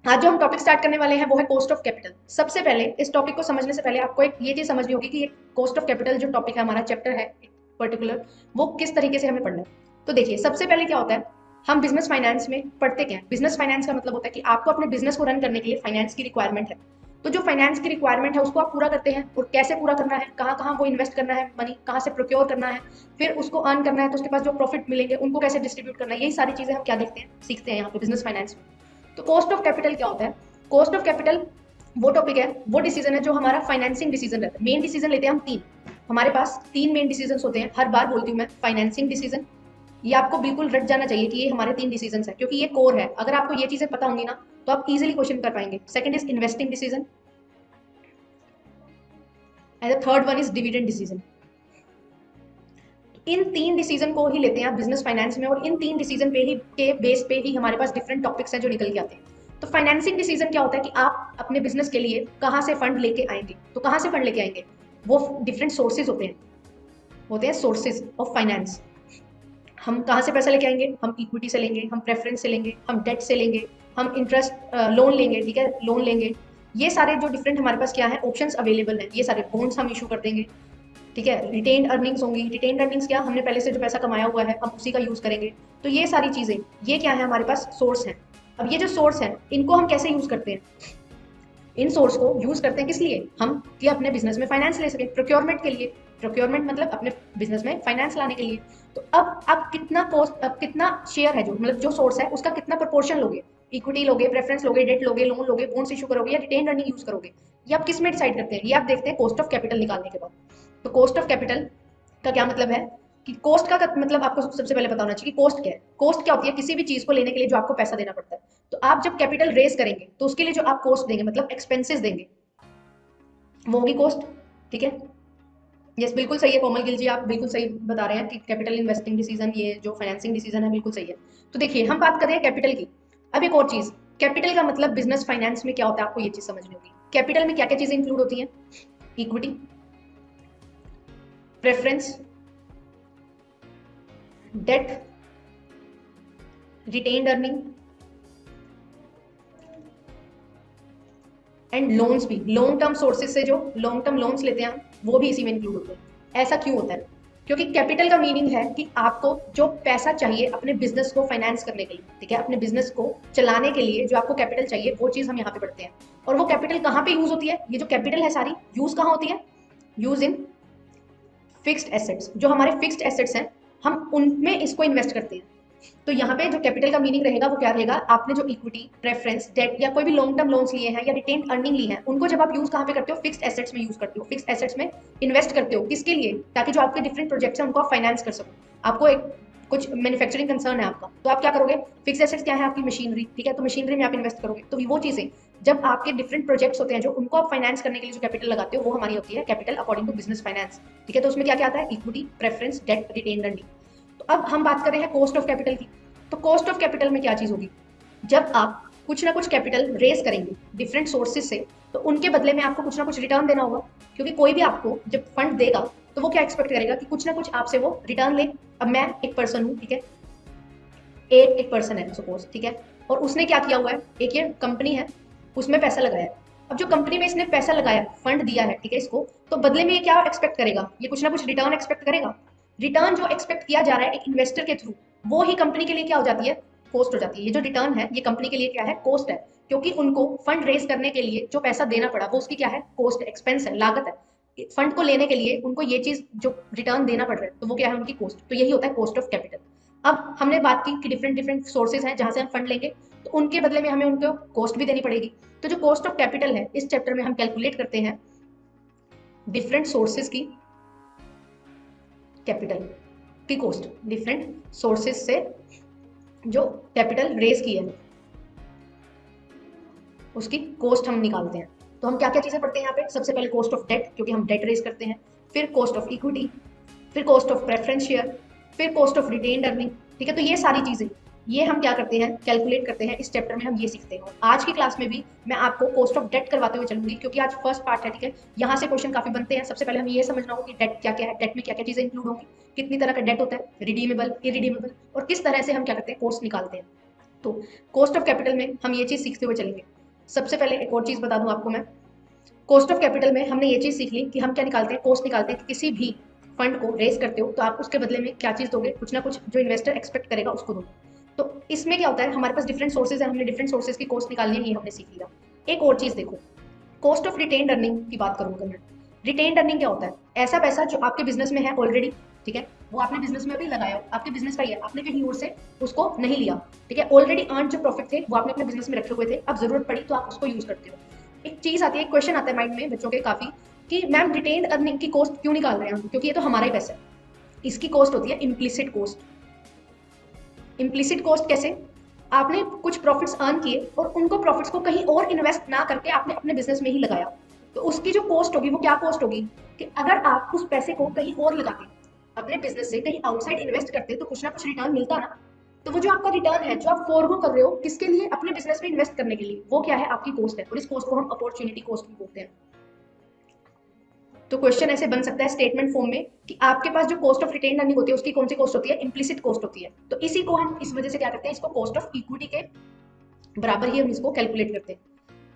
आज जो हम टॉपिक स्टार्ट करने वाले हैं वो है कॉस्ट ऑफ कैपिटल। सबसे पहले इस टॉपिक को समझने से पहले आपको एक ये चीज समझनी होगी कि ये कॉस्ट ऑफ कैपिटल जो टॉपिक है, हमारा चैप्टर है पर्टिकुलर, वो किस तरीके से हमें पढ़ना है। तो देखिए, सबसे पहले क्या होता है, हम बिजनेस फाइनेंस में पढ़ते क्या है। बिजनेस फाइनेंस का मतलब होता है कि आपको अपने बिजनेस को रन करने के लिए फाइनेंस की रिक्वायरमेंट है। तो जो फाइनेंस की रिक्वायरमेंट है उसको आप पूरा करते हैं, और कैसे पूरा करना है, कहाँ कहाँ वो इन्वेस्ट करना है, मनी कहाँ से प्रोक्योर करना है, फिर उसको अर्न करना है, तो उसके पास जो प्रॉफिट मिलेंगे उनको कैसे डिस्ट्रीब्यूट करना है, यही सारी चीजें हम क्या देखते हैं, सीखते हैं यहाँ पे बिजनेस फाइनेंस में। तो कॉस्ट ऑफ कैपिटल क्या होता है? कॉस्ट ऑफ कैपिटल वो टॉपिक है, वो डिसीजन है जो हमारा फाइनेंसिंग डिसीजन रहता है। मेन डिसीजन लेते हैं हम तीन। हमारे पास तीन मेन डिसीजन होते हैं, हर बार बोलती हूँ मैं, फाइनेंसिंग डिसीजन। ये आपको बिल्कुल रट जाना चाहिए कि ये हमारे तीन डिसीजन है, क्योंकि ये कोर है। अगर आपको ये चीजें पता होंगी ना, तो आप इजीली क्वेश्चन कर पाएंगे। Second is investing decision, and the third one is dividend decision. इन तीन डिसीजन को ही लेते हैं आप बिजनेस फाइनेंस में, और इन तीन डिसीजन पे ही के बेस पे ही हमारे पास डिफरेंट टॉपिक्स हैं जो निकल के आते हैं। तो फाइनेंसिंग डिसीजन क्या होता है कि आप अपने बिजनेस के लिए कहाँ से फंड लेके आएंगे। तो कहाँ से फंड लेके आएंगे, वो डिफरेंट सोर्सेज होते हैं सोर्सेज ऑफ फाइनेंस। हम कहाँ से पैसा लेके आएंगे, हम इक्विटी से लेंगे, हम प्रेफरेंस से लेंगे, हम डेट से लेंगे, हम इंटरेस्ट लोन लेंगे, ठीक है, लोन लेंगे। ये सारे जो डिफरेंट हमारे पास क्या है, ऑप्शंस अवेलेबल हैं। ये सारे बॉन्ड्स हम इशू कर देंगे, ठीक है। रिटेन्ड अर्निंग्स होंगी। रिटेन्ड अर्निंग्स क्या, हमने पहले से जो पैसा कमाया हुआ है हम उसी का यूज करेंगे। तो ये सारी चीजें, ये क्या है, हमारे पास सोर्स है। अब ये जो सोर्स है, इनको हम कैसे यूज करते हैं? इन सोर्स को यूज करते हैं किस लिए हम, कि अपने बिजनेस में फाइनेंस ले सके, प्रोक्योरमेंट के लिए। प्रोक्योरमेंट मतलब अपने बिजनेस में फाइनेंस लाने के लिए। तो अब कितना कॉस्ट, अब कितना शेयर है, जो मतलब जो सोर्स है उसका कितना प्रोपोर्शन लोगे, इक्विटी लोगे, प्रेफरेंस लोगे, डेट लोगे, लोन लोगे, बॉन्ड्स इशू करोगे, या रिटेन अर्निंग यूज करोगे, ये आप किस में डिसाइड करते हैं? ये आप देखते हैं कॉस्ट ऑफ कैपिटल निकालने के बाद। तो कॉस्ट ऑफ कैपिटल का क्या मतलब है, कि कॉस्ट का मतलब आपको सबसे पहले पता होना चाहिए कि कॉस्ट क्या है। कॉस्ट क्या होती है, किसी भी चीज को लेने के लिए जो आपको पैसा देना पड़ता है। तो आप जब कैपिटल रेज करेंगे तो उसके लिए जो आप कॉस्ट देंगे, मतलब एक्सपेंसेस देंगे, वो होगी कॉस्ट, ठीक है। यस, बिल्कुल सही है कोमल गिल जी, आप बिल्कुल सही बता रहे हैं कि कैपिटल इन्वेस्टिंग डिसीजन, ये जो फाइनेंसिंग डिसीजन है, बिल्कुल सही है। तो देखिए, हम बात कर रहे हैं कैपिटल की। अब एक और चीज, कैपिटल का मतलब बिजनेस फाइनेंस में क्या होता है, आपको ये चीज समझनी होगी। कैपिटल में क्या क्या चीजें इंक्लूड होती हैं? Equity, preference, debt, retained earning, and loans भी। लॉन्ग टर्म सोर्सेज से जो लॉन्ग टर्म लोन्स लेते हैं वो भी इसी में इंक्लूड होते हैं। ऐसा क्यों होता है? क्योंकि कैपिटल का मीनिंग है कि आपको जो पैसा चाहिए अपने बिजनेस को फाइनेंस करने के लिए, ठीक है, अपने बिजनेस को चलाने के लिए जो आपको कैपिटल चाहिए, वो चीज हम यहाँ पे पढ़ते हैं। और वो कैपिटल कहाँ पे यूज होती है, ये जो कैपिटल है सारी यूज कहाँ होती है? Use in fixed assets. जो हमारे फिक्स्ड एसेट्स हैं, हम उनमें इसको इन्वेस्ट करते हैं। तो यहाँ पे जो कैपिटल का मीनिंग रहेगा वो क्या रहेगा, आपने जो इक्विटी, प्रेफरेंस, डेट या कोई भी लॉन्ग टर्म लोन्स लिए हैं या रिटेन अर्निंग ली है, उनको जब आप यूज कहाँ पे करते हो, फिक्स्ड एसेट्स में यूज करते हो। फिक्स्ड एसेट्स में इन्वेस्ट करते हो, किसके लिए? ताकि जो आपके डिफरेंट प्रोजेक्ट्स हैं उनको आप फाइनेंस कर सको। आपको एक कुछ मैन्युफैक्चरिंग कंसर्न है आपका, तो आप क्या करोगे? फिक्स एसेट्स क्या है आपकी? मशीनरी, ठीक है, तो मशीनरी में आप इन्वेस्ट करोगे। तो वो चीजें, जब आपके डिफरेंट प्रोजेक्ट्स होते हैं जो उनको आप फाइनेंस करने के लिए जो कैपिटल लगाते हो, वो हमारी होती है capital according to business finance, ठीक है। तो उसमें क्या क्या आता है? Equity, preference, debt, retain earning. तो अब हम बात कर रहे हैं कॉस्ट ऑफ कैपिटल की। तो कॉस्ट ऑफ कैपिटल में क्या चीज होगी, जब आप कुछ ना कुछ कैपिटल रेज करेंगे डिफरेंट सोर्सेज से, तो उनके बदले में आपको कुछ ना कुछ रिटर्न देना होगा। क्योंकि कोई भी आपको जब फंड देगा, तो वो क्या एक्सपेक्ट करेगा कि कुछ ना कुछ आपसे वो रिटर्न ले। अब मैं एक पर्सन हूँ, ठीक है, एक पर्सन है सपोज, ठीक है, और उसने क्या किया हुआ है, एक ये कंपनी है, उसमें पैसा लगाया। अब जो कंपनी में इसने पैसा लगाया, फंड दिया है, ठीक है, इसको, तो बदले में ये क्या एक्सपेक्ट करेगा, ये कुछ ना कुछ रिटर्न एक्सपेक्ट करेगा। रिटर्न जो एक्सपेक्ट किया जा रहा है एक इन्वेस्टर के थ्रू, वो ही कंपनी के लिए क्या हो जाती है, कॉस्ट हो जाती है। ये जो रिटर्न है, ये कंपनी के लिए क्या है, कॉस्ट है। क्योंकि उनको फंड रेज करने के लिए जो पैसा देना पड़ा, वो उसकी क्या है, कॉस्ट, एक्सपेंस है, लागत है। फंड को लेने के लिए उनको ये चीज जो रिटर्न देना पड़ रहा है, तो वो क्या है, उनकी कॉस्ट। तो यही होता है कॉस्ट ऑफ कैपिटल। अब हमने बात की कि डिफरेंट डिफरेंट सोर्सेज हैं जहां से हम फंड लेंगे, तो उनके बदले में हमें उनको कॉस्ट भी देनी पड़ेगी। तो जो कॉस्ट ऑफ कैपिटल है, इस चैप्टर में हम कैलकुलेट करते हैं डिफरेंट सोर्सेज की कैपिटल की कॉस्ट। डिफरेंट सोर्सेज से जो कैपिटल रेज की है, उसकी कॉस्ट हम निकालते हैं। तो हम क्या क्या चीजें पढ़ते हैं यहाँ पे? सबसे पहले कॉस्ट ऑफ डेट, क्योंकि हम डेट रेज करते हैं। फिर कॉस्ट ऑफ इक्विटी, फिर कॉस्ट ऑफ प्रेफरेंस शेयर, फिर कॉस्ट ऑफ रिटेन्ड अर्निंग, ठीक है। तो ये सारी चीजें, ये हम क्या करते हैं, कैलकुलेट करते हैं। इस चैप्टर में हम ये सीखते हैं। आज की क्लास में भी मैं आपको कॉस्ट ऑफ डेट करवाते हुए चलूंगी, क्योंकि आज फर्स्ट पार्ट है, ठीक है। यहाँ से क्वेश्चन काफी बनते हैं। सबसे पहले हमें ये समझना होगा कि डेट क्या क्या है, डेट में क्या क्या चीजें इंक्लूड होंगी, कितनी तरह का डेट होता है, रिडीमेबल, इरिडीमेबल, और किस तरह से हम क्या करते हैं, कॉस्ट निकालते हैं। तो कॉस्ट ऑफ कैपिटल में हम ये चीज़ सीखते हुए चलेंगे। सबसे पहले एक और चीज़ बता दूं आपको मैं, कॉस्ट ऑफ कैपिटल में हमने ये चीज़ सीख ली कि हम क्या निकालते हैं, कॉस्ट निकालते हैं कि किसी भी फंड को रेज करते हो तो आप उसके बदले में क्या चीज़ दोगे, कुछ ना कुछ जो इन्वेस्टर एक्सपेक्ट करेगा उसको दोगे। तो इसमें क्या होता है, हमारे पास डिफरेंट सोर्सेज है, हमने डिफरेंट सोर्सेज की कॉस्ट निकालनी है, ये हमने सीख लिया। एक और चीज़ देखो, कॉस्ट ऑफ रिटेन्ड अर्निंग की बात करूंगा मैं। रिटेन्ड अर्निंग क्या होता है, ऐसा पैसा जो आपके बिजनेस में है ऑलरेडी, ठीक है, वो आपने बिजनेस में अभी लगाया, आपके बिजनेस का ही है, आपने कहीं और से उसको नहीं लिया, ठीक है, ऑलरेडी अर्न जो प्रॉफिट थे वो आपने अपने बिजनेस में रखे हुए थे, अब जरूरत पड़ी तो आप उसको यूज करते हो। एक चीज आती है, एक क्वेश्चन आता है माइंड में बच्चों के काफी, कि मैम रिटेन्ड अर्निंग की कॉस्ट क्यों निकाल रहे हैं हम, क्योंकि ये तो हमारा ही पैसा है। इसकी कॉस्ट होती है इम्प्लिसिट कॉस्ट। इम्प्लिसिट कॉस्ट कैसे, आपने कुछ प्रॉफिट्स अर्न किए और उनको प्रॉफिट्स को कहीं और इन्वेस्ट ना करके आपने अपने बिजनेस में ही लगाया, तो उसकी जो कॉस्ट होगी वो क्या कॉस्ट होगी, कि अगर आप उस पैसे को कहीं और लगाते, अपने बिजनेस से कहीं आउटसाइड इन्वेस्ट करते तो कुछ ना कुछ रिटर्न मिलता ना। तो वो जो आपका रिटर्न है जो आप फॉरगो कर रहे हो किसके लिए, अपने बिजनेस में इन्वेस्ट करने के लिए, वो क्या है, आपकी कॉस्ट है, और इस कॉस्ट को हम अपॉर्चुनिटी कॉस्ट भी बोलते हैं। तो क्वेश्चन ऐसे बन सकता है स्टेटमेंट फॉर्म में कि आपके पास जो कॉस्ट ऑफ रिटेन अर्निंग होती है उसकी कौन सी कॉस्ट होती है, इम्प्लिसिट कॉस्ट होती है। तो इसी को हम इस वजह से क्या करते हैं, इसको कॉस्ट ऑफ इक्विटी के बराबर ही हम इसको कैलकुलेट करते हैं।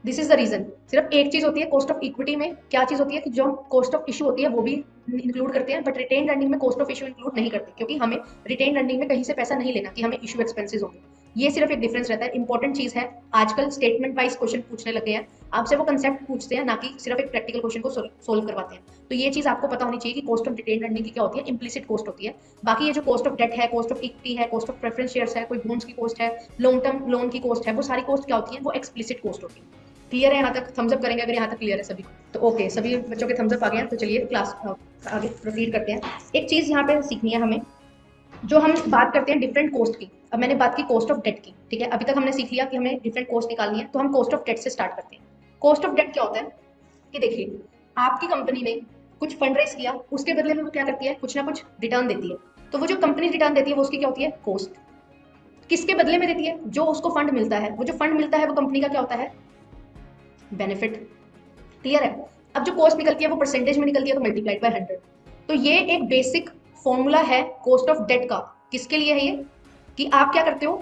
This is the reason. सिर्फ एक चीज होती है कॉस्ट ऑफ इक्विटी में, क्या चीज होती है कि जो कॉस्ट ऑफ इशू होती है वो भी इंक्लूड करते हैं, बट रिटेन अर्निंग में कॉस्ट ऑफ इशू इंक्लूड नहीं करते, क्योंकि हमें रिटेन अर्निंग में कहीं से पैसा नहीं लेना कि हमें इशू एक्सपेंसेस होंगे। ये सिर्फ एक डिफरेंस रहता है, इंपॉर्टेंट चीज है। आजकल स्टेटमेंट वाइज क्वेश्चन पूछने लगे हैं, आपसे वो कंसेप्ट पूछते हैं, ना कि सिर्फ एक प्रैक्टिकल क्वेश्चन को सोल्व करवाते हैं। तो ये चीज आपको पता होनी चाहिए कि कॉस्ट ऑफ रिटेन अर्निंग की क्या होती है, इम्प्लिसिट कॉस्ट होती है। बाकी ये जो कॉस्ट ऑफ डेट है, कॉस्ट ऑफ इक्विटी है, कॉस्ट ऑफ प्रेफरेंस शेयर्स है, कोई बॉन्ड्स की कॉस्ट है, लॉन्ग टर्म लोन की कॉस्ट है, वो सारी कॉस्ट क्या होती है, वो एक्सप्लिसिट कॉस्ट होती है। क्लियर है यहाँ तक, थम्स अप करेंगे अगर यहाँ तक क्लियर है सभी। तो ओके, सभी बच्चों के थम्स अप आ गए हैं, तो चलिए क्लास आगे प्रोसीड करते हैं। एक चीज यहाँ पे सीखनी है हमें, जो हम बात करते हैं डिफरेंट कॉस्ट की। अब मैंने बात की कॉस्ट ऑफ डेट की, ठीक है, अभी तक हमने सीख लिया कि हमें डिफरेंट कॉस्ट निकालनी है, तो हम कॉस्ट ऑफ डेट से स्टार्ट करते हैं। कॉस्ट ऑफ डेट क्या होता है कि देखिए, आपकी कंपनी ने कुछ फंड रेस किया, उसके बदले में वो क्या करती है, कुछ ना कुछ रिटर्न देती है। तो वो जो कंपनी रिटर्न देती है वो उसकी क्या होती है, कॉस्ट। किसके बदले में देती है, जो उसको फंड मिलता है, वो जो फंड मिलता है वो कंपनी का क्या होता है, बेनिफिट। क्लियर है। अब जो कॉस्ट निकलती है वो परसेंटेज में निकलती है, तो मल्टीप्लाइड बाय 100। तो ये एक बेसिक फॉर्मूला है कॉस्ट ऑफ डेट का। किसके लिए है ये, कि आप क्या करते हो,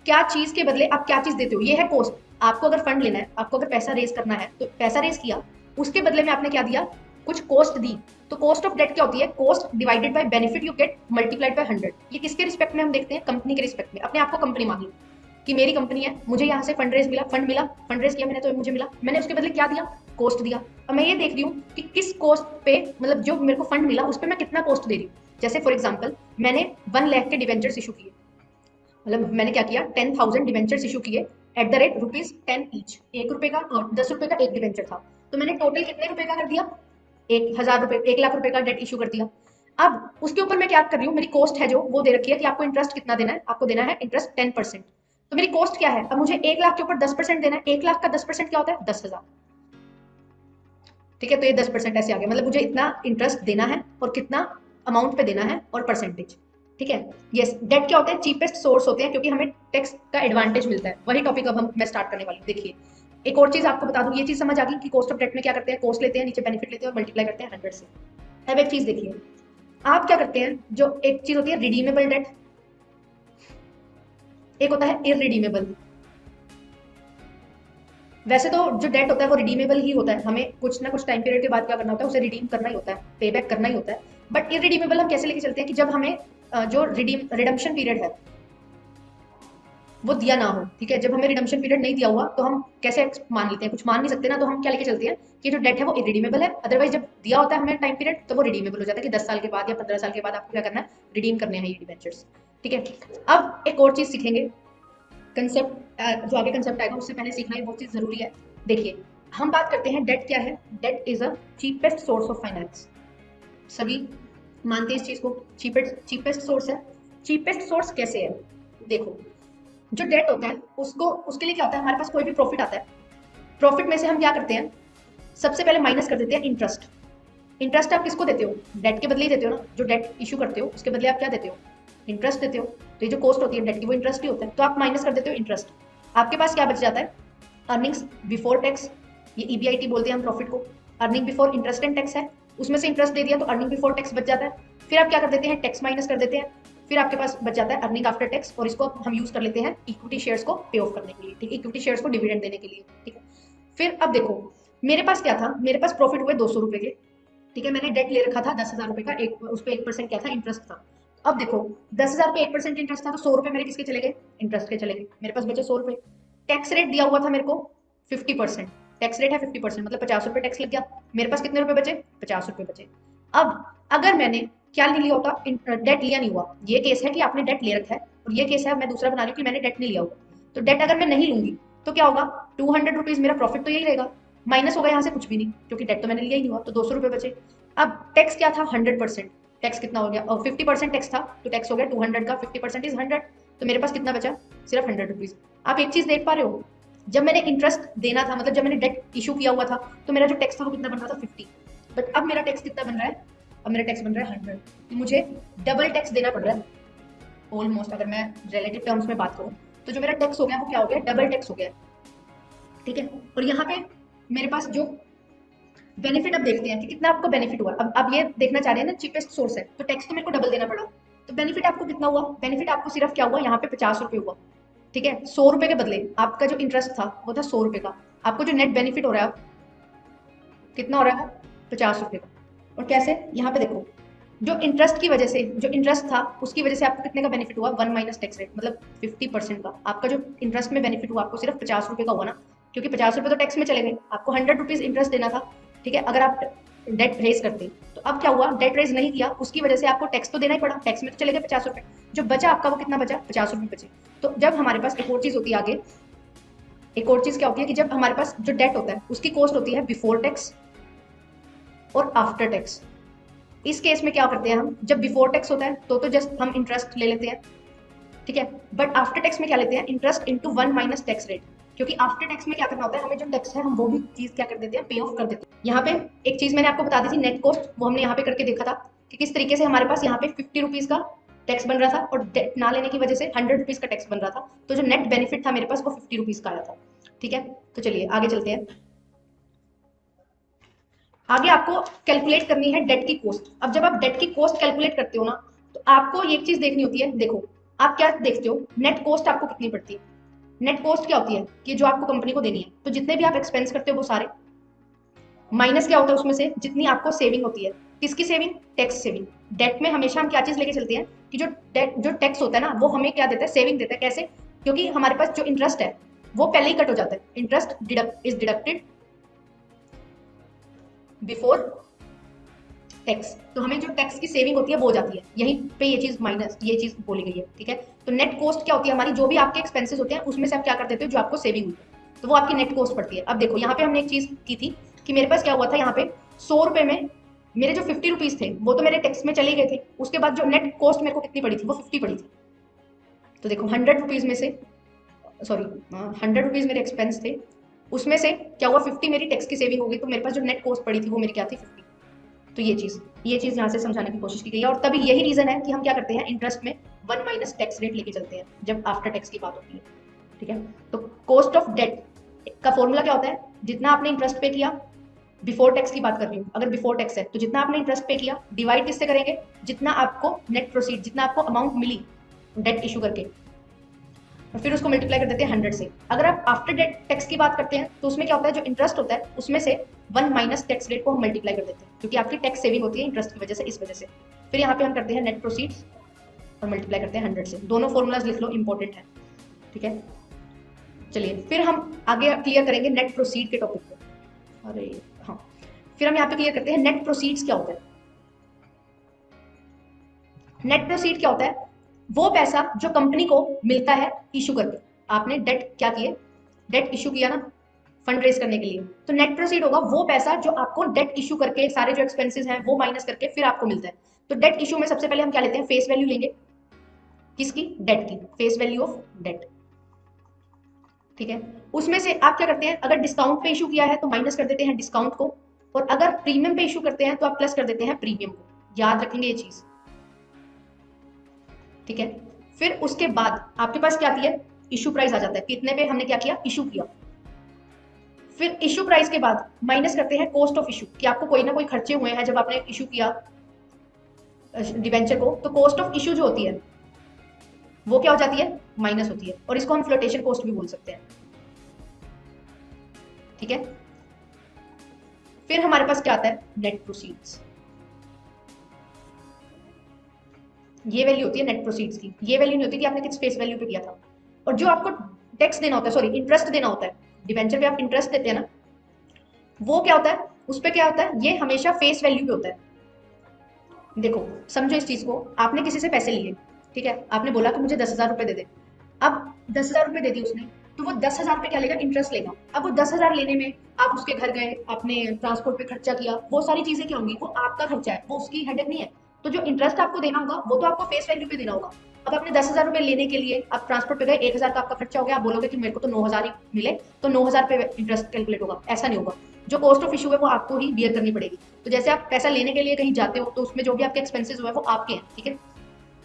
क्या चीज के बदले आप क्या चीज देते हो, ये है कॉस्ट। आपको अगर फंड लेना है, आपको अगर पैसा रेज करना है, तो पैसा रेज किया, उसके बदले में आपने क्या दिया, कुछ कॉस्ट दी। तो कॉस्ट ऑफ डेट क्या होती है, cost divided by benefit you get multiplied by 100। ये किसके रिस्पेक्ट में हम देखते हैं, कंपनी के रिस्पेक्ट में। अपने आप को कंपनी मान लो कि मेरी कंपनी है, मुझे यहाँ से फंड रेज मिला, फंड रेज किया मैंने, तो मुझे मिला, मैंने उसके बदले क्या दिया, कॉस्ट दिया। अब मैं ये देख रही हूँ कि किस कॉस्ट पे, मतलब जो मेरे को फंड मिला उस पर मैं कितना कॉस्ट दे रही हूँ। जैसे फॉर एग्जाम्पल मैंने 1 लाख के डिवेंचर्स इशू किए, मतलब मैंने क्या किया, 10,000 डिवेंचर्स इशू किए एट द रेट ₹10 ईच। 1 रुपए का और 10 रुपए का एक डिवेंचर था, तो मैंने टोटल कितने रुपए का कर दिया, 1,000 रुपए, 1 लाख रुपए का डेट इशू कर दिया। अब उसके ऊपर मैं क्या कर रही हूँ, मेरी कॉस्ट है जो वो दे रखी है कि आपको इंटरेस्ट कितना देना है, आपको देना है इंटरेस्ट 10%। तो मेरी कॉस्ट क्या है, अब मुझे 1 लाख के ऊपर 10% देना है, 1 लाख का 10% क्या होता है, 10,000। ठीक है, तो ये 10% ऐसे आ गया, मतलब मुझे इतना इंटरेस्ट देना है और कितना अमाउंट पे देना है और परसेंटेज। ठीक है, यस। डेट क्या होता है, चीपेस्ट सोर्स होते हैं, क्योंकि हमें टैक्स का एडवांटेज मिलता है। वही टॉपिक अब मैं स्टार्ट करने वाली हूँ। देखिए, एक और चीज आपको बता दूं, ये चीज समझ आ गई कि कॉस्ट ऑफ डेट में क्या करते हैं, कॉस्ट लेते हैं, नीचे बेनिफिट लेते हैं और मल्टीप्लाई करते हैं 100 से। अब एक चीज देखिए, आप क्या करते हैं, जो एक चीज होती है रिडीमेबल डेट, एक होता है इररिडीमेबल। वैसे तो जो डेट होता है वो रिडीमेबल ही होता है, हमें कुछ ना कुछ टाइम पीरियड के बाद क्या करना होता है, उसे रिडीम करना ही होता है, पे बैक करना ही होता है। बट इररिडीमेबल हम कैसे लेके चलते हैं, कि जब हमें जो रिडम्पशन पीरियड है वो दिया ना हो। ठीक है, जब हमें रिडम्पशन पीरियड नहीं दिया हुआ तो हम कैसे मान लेते हैं, कुछ मान नहीं सकते ना, तो हम क्या लेके चलते हैं कि जो डेट है वो इररिडीमेबल है। अदरवाइज जब दिया होता है हमें टाइम पीरियड तो वो रिडीमेबल हो जाता है, कि 10 साल के बाद या 15 साल के बाद आपको क्या करना है, रिडीम करने हैं ये डिबेंचर्स। ठीक है, अब एक और चीज सीखेंगे, कंसेप्ट जो आगे कंसेप्ट आएगा उससे पहले सीखना ही बहुत चीज जरूरी है। देखिए, हम बात करते हैं डेट क्या है, debt is a cheapest source of finance. सभी मानते हैं इस चीज को, चीपेस्ट सोर्स है। चीपेस्ट सोर्स कैसे है, देखो, जो डेट होता है उसको, उसके लिए क्या होता है, हमारे पास कोई भी प्रॉफिट आता है, प्रॉफिट में से हम क्या करते हैं, सबसे पहले माइनस कर देते हैं इंटरेस्ट। इंटरेस्ट आप किसको देते हो, डेट के बदले ही देते हो ना, जो डेट इशू करते हो उसके बदले आप क्या देते हो, इंटरेस्ट देते हो। तो ये जो कॉस्ट होती है डेट की वो इंटरेस्ट ही होता है, तो आप माइनस कर देते हो इंटरेस्ट। आपके पास क्या बच जाता है, अर्निंग्स बिफोर टैक्स, ये ईबीआईटी बोलते हैं हम प्रॉफिट को। Earning before interest and tax है, उसमें से इंटरेस्ट दे दिया तो अर्निंग बिफोर टैक्स बच जाता है। फिर आप क्या कर देते हैं, टैक्स माइनस कर देते हैं, फिर आपके पास बच जाता है अर्निंग आफ्टर टैक्स, और इसको हम यूज कर लेते हैं इक्विटी शेयर्स को पे ऑफ करने के लिए, ठीक है, इक्विटी शेयर्स को डिविडेंड देने के लिए, ठीक है। फिर अब देखो मेरे पास क्या था, मेरे पास प्रॉफिट हुए 200 रुपए के, ठीक है, मैंने डेट ले रखा था 10,000 रुपए का, एक उस पर 1% क्या था, इंटरेस्ट था। अब देखो 10,000 पे 1% इंटरेस्ट था, तो 100 रुपए मेरे किसके चले गए, इंटरेस्ट के चले गए, मेरे पास बचे 100 रुपए। टैक्स रेट दिया हुआ था मेरे को 50%, टैक्स रेट है 50%, मतलब 50 रुपए टैक्स लग गया, मेरे पास कितने रुपए बचे, 50 रुपए बचे। अब अगर मैंने क्या नहीं लिया होता, डेट लिया नहीं हुआ, ये केस है कि आपने डेट ले रखा है, और ये केस है मैं दूसरा बना रही हूँ कि मैंने डेट नहीं लिया हुआ, तो डेट अगर मैं नहीं लूंगी तो क्या होगा, 200 रुपीज मेरा प्रॉफिट तो यही रहेगा, माइनस होगा यहाँ से कुछ भी नहीं, क्योंकि डेट तो मैंने लिया ही नहीं हुआ, तो 200 रुपए बचे। अब टैक्स क्या था, 100%, टैक्स कितना हो गया, और 50% टैक्स था, तो टैक्स हो गया 200 का 50% इज 100, तो मेरे पास कितना बचा, सिर्फ 100 रुपीज। आप एक चीज देख पा रहे हो, जब मैंने इंटरेस्ट देना था, मतलब जब मैंने डेट इशू किया हुआ था, तो मेरा जो टैक्स था वो कितना बन रहा था, 50, बट अब मेरा टैक्स कितना बन रहा है, अब मेरा टैक्स बन रहा है 100, तो मुझे डबल टैक्स देना पड़ रहा है ऑलमोस्ट, अगर मैं रिलेटिव टर्म्स में बात करूँ, तो जो मेरा टैक्स हो गया वो क्या हो गया, डबल टैक्स हो गया, ठीक है। और यहाँ पे मेरे पास जो बेनिफिट, अब देखते हैं कि कितना आपको बेनिफिट हुआ। अब ये देखना चाह रहे हैं ना, चीपेस्ट सोर्स है, तो टैक्स तो मेरे को डबल देना पड़ा, तो बेनिफिट आपको कितना हुआ, बेनिफिट आपको सिर्फ क्या हुआ, यहाँ पे 50 रुपए हुआ, ठीक है। 100 रुपए के बदले आपका जो इंटरेस्ट था वो था 100 रुपए का, आपको जो नेट बेनिफिट हो रहा है कितना हो रहा है, 50 रुपए का। और कैसे, यहाँ पे देखो, जो इंटरेस्ट की वजह से, जो इंटरेस्ट था उसकी वजह से आपको कितने का बेनिफिट हुआ, 1 माइनस टैक्स रेट, मतलब 50% का आपका जो इंटरेस्ट में बेनिफिट हुआ, आपको सिर्फ 50 रुपए का हुआ ना, क्योंकि 50 रुपए तो टैक्स में चले गए, आपको 100 रुपीज इंटरेस्ट देना था, ठीक है, अगर आप डेट रेज करते। तो अब क्या हुआ, डेट रेज नहीं किया, उसकी वजह से आपको टैक्स तो देना ही पड़ा, टैक्स में तो चले गए 50 रुपए, जो बचा आपका वो कितना बचा, 50 रुपए बचे। तो जब हमारे पास एक और चीज होती है आगे, एक और चीज क्या होती है कि जब हमारे पास जो डेट होता है उसकी कॉस्ट होती है बिफोर टैक्स और आफ्टर टैक्स। इस केस में क्या करते हैं हम, जब बिफोर टैक्स होता है तो जस्ट हम इंटरेस्ट ले लेते हैं, ठीक है, बट आफ्टर टैक्स में क्या लेते हैं, interest into 1 minus tax rate, क्योंकि आफ्टर टैक्स में क्या करना होता है, हमें जो टैक्स है हम वो भी चीज क्या कर देते हैं, पे ऑफ कर देते हैं। यहाँ पे एक चीज मैंने आपको बता दी थी, नेट कॉस्ट, वो हमने यहाँ पे करके देखा था कि किस तरीके से हमारे पास यहाँ पे 50 रुपीज का टैक्स बन रहा था, और डेट ना लेने की वजह से 100 रुपीज का टैक्स बन रहा था, तो जो नेट बेनिफिट था मेरे पास वो 50 रुपीज का आया था, ठीक है। तो चलिए आगे चलते हैं, आगे आपको कैलकुलेट करनी है डेट की कॉस्ट। अब जब आप डेट की कॉस्ट कैलकुलेट करते हो ना, तो आपको एक चीज देखनी होती है, देखो आप क्या देखते हो, नेट कॉस्ट आपको कितनी पड़ती है, नेट कॉस्ट क्या होती है कि जो आपको कंपनी को देनी है, तो जितने भी आप एक्सपेंस करते हो वो सारे माइनस क्या होता है उसमें से जितनी आपको सेविंग होती है, किसकी सेविंग, टैक्स सेविंग। डेट में हमेशा हम क्या चीज लेके चलते हैं कि जो टैक्स होता है ना वो हमें क्या देता है, सेविंग देता है। कैसे, क्योंकि हमारे पास जो इंटरेस्ट है वो पहले ही कट हो जाता है, interest is deducted before tax, तो हमें जो टैक्स की सेविंग होती है वो हो जाती है, यहीं पे ये चीज माइनस, ये चीज बोली गई है, ठीक है। तो नेट कॉस्ट क्या होती है हमारी, जो भी आपके एक्सपेंसेस होते हैं उसमें से आप क्या कर देते हो, जो आपको सेविंग हुई है, तो वो आपकी नेट कॉस्ट पड़ती है। अब देखो यहाँ पे हमने एक चीज की थी कि मेरे पास क्या हुआ था, यहाँ पे 100 रुपए में मेरे जो 50 रुपीज थे वो तो मेरे टैक्स में चले गए थे, उसके बाद जो नेट कॉस्ट मेरे को कितनी पड़ी थी, वो 50 पड़ी थी। तो देखो 100 रुपीज में से, सॉरी 100 रुपीज मेरे एक्सपेंस थे, उसमें से क्या हुआ, 50 मेरी टैक्स की सेविंग हो गई, तो मेरे पास जो नेट कॉस्ट पड़ी थी वो मेरी क्या थी, 50। तो ये चीज यहाँ से समझाने की कोशिश की गई है, और तभी यही रीजन है कि हम क्या करते हैं, इंटरेस्ट में 1 माइनस टैक्स रेट लेके चलते हैं जब आफ्टर टैक्स की बात होती है, ठीक है। तो कॉस्ट ऑफ डेट का फॉर्मूला क्या होता है, जितना आपने इंटरेस्ट पे किया, बिफोर टैक्स की बात कर रही हूँ, अगर बिफोर टैक्स है तो जितना आपने इंटरेस्ट पे किया डिवाइड किससे करेंगे, जितना आपको नेट प्रोसीड, जितना आपको अमाउंट मिली डेट इशू करके, और फिर उसको मल्टीप्लाई कर देते हैं 100 से। अगर आप आफ्टर डेट टैक्स की बात करते हैं तो उसमें क्या होता है, जो इंटरेस्ट होता है उसमें से 1 माइनस टैक्स रेट को हम मल्टीप्लाई कर देते हैं, क्योंकि आपकी टैक्स सेविंग होती है इंटरेस्ट की वजह से, इस वजह से। फिर यहाँ पे हम करते हैं नेट प्रोसीड्स और मल्टीप्लाई करते हैं 100 से, दोनों फॉर्मूलाज लिख लो, इंपॉर्टेंट है, ठीक है। चलिए फिर हम आगे क्लियर करेंगे नेट प्रोसीड के टॉपिक को। अरे हाँ, फिर हम यहाँ पे क्लियर करते हैं नेट प्रोसीड्स क्या होता है। नेट प्रोसीड क्या होता है, वो पैसा जो कंपनी को मिलता है इशू करके, आपने डेट क्या किए, डेट इशू किया ना फंड रेज करने के लिए, तो नेट प्रोसीड होगा वो पैसा जो आपको डेट इशू करके, सारे जो एक्सपेंसेस हैं वो माइनस करके फिर आपको मिलता है। तो डेट इशू में सबसे पहले हम क्या लेते हैं, फेस वैल्यू लेंगे, किसकी, डेट की, फेस वैल्यू ऑफ डेट, ठीक है। उसमें से आप क्या करते हैं, अगर डिस्काउंट पे इशू किया है तो माइनस कर देते हैं डिस्काउंट को, और अगर प्रीमियम पे इशू करते हैं तो आप प्लस कर देते हैं प्रीमियम को, याद रखेंगे ये चीज, ठीक है। फिर उसके बाद आपके पास क्या आती है, इशू प्राइस आ जाता है, कितने पे हमने क्या किया, इशू किया। फिर इशू प्राइस के बाद माइनस करते हैं कॉस्ट ऑफ इशू, कि आपको कोई ना कोई खर्चे हुए हैं जब आपने इशू किया डिबेंचर को, तो कॉस्ट ऑफ इशू जो होती है वो क्या हो जाती है, माइनस होती है, और इसको हम फ्लोटेशन कॉस्ट भी बोल सकते हैं। ठीक है, फिर हमारे पास क्या आता है, नेट प्रोसीड्स। ये वैल्यू होती है नेट प्रोसीड्स की, ये वैल्यू नहीं होती कि आपने किस फेस वैल्यू पे किया था। और जो आपको टैक्स देना होता है, सॉरी इंटरेस्ट देना होता है, डिबेंचर पे आप इंटरेस्ट देते हैं ना, वो क्या होता है, उस पे क्या होता है, ये हमेशा फेस वैल्यू पे होता है। देखो समझो इस चीज को, आपने किसी से पैसे लिए, ठीक है, आपने बोला कि मुझे 10,000 रुपए दे दे। अब 10,000 रुपए दे दी उसने, तो वो 10,000 पे क्या लेगा, इंटरेस्ट लेगा। अब वो 10,000 लेने में आप उसके घर गए, आपने ट्रांसपोर्ट पे खर्चा किया, वो सारी चीजें क्या होंगी, वो आपका खर्चा है, वो उसकी हेडेक नहीं है। तो जो इंटरेस्ट आपको देना होगा वो तो आपको फेस वैल्यू पे देना होगा। अब आपने 10,000 रुपए लेने के लिए आप ट्रांसपोर्ट पे गए, 1,000 का आपका खर्चा हो गया, आप बोलोगे कि मेरे को तो 9,000 ही मिले, तो 9,000 पे इंटरेस्ट कैलकुलेट होगा, ऐसा नहीं होगा। जो कॉस्ट ऑफ इशू है वो आपको ही बियर करनी पड़ेगी। तो जैसे आप पैसा लेने के लिए कहीं जाते हो, तो उसमें जो भी आपके एक्सपेंसेस हुए वो आपके हैं, ठीक है।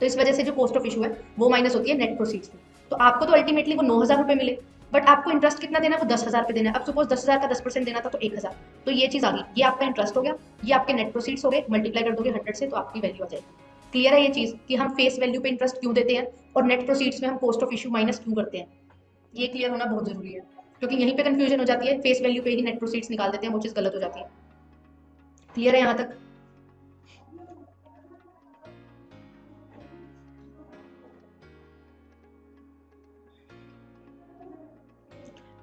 तो इस वजह से जो कॉस्ट ऑफ इशू है वो माइनस होती है नेट प्रोसीड्स में। तो आपको तो अल्टीमेटली वो 9,000 रुपए मिले, बट आपको इंटरेस्ट कितना देना है, वो 10,000 पे देना है। अब सपोज 10,000 का 10% देना था तो 1,000, तो ये चीज आ गई, ये आपका इंटरेस्ट हो गया, ये आपके नेट प्रोसीड्स हो गए, मल्टीप्लाई कर दोगे 100 से तो आपकी वैल्यू आ जाएगी। क्लियर है ये चीज कि हम फेस वैल्यू पे इंटरेस्ट क्यों देते हैं और नेट प्रोसीड्स में हम कॉस्ट ऑफ इशू माइनस क्यों करते हैं, ये क्लियर होना बहुत जरूरी है, क्योंकि यहीं पे कंफ्यूजन हो जाती है, फेस वैल्यू पे ही नेट प्रोसीड्स निकाल देते हैं, वो चीज गलत हो जाती है। क्लियर है यहाँ तक?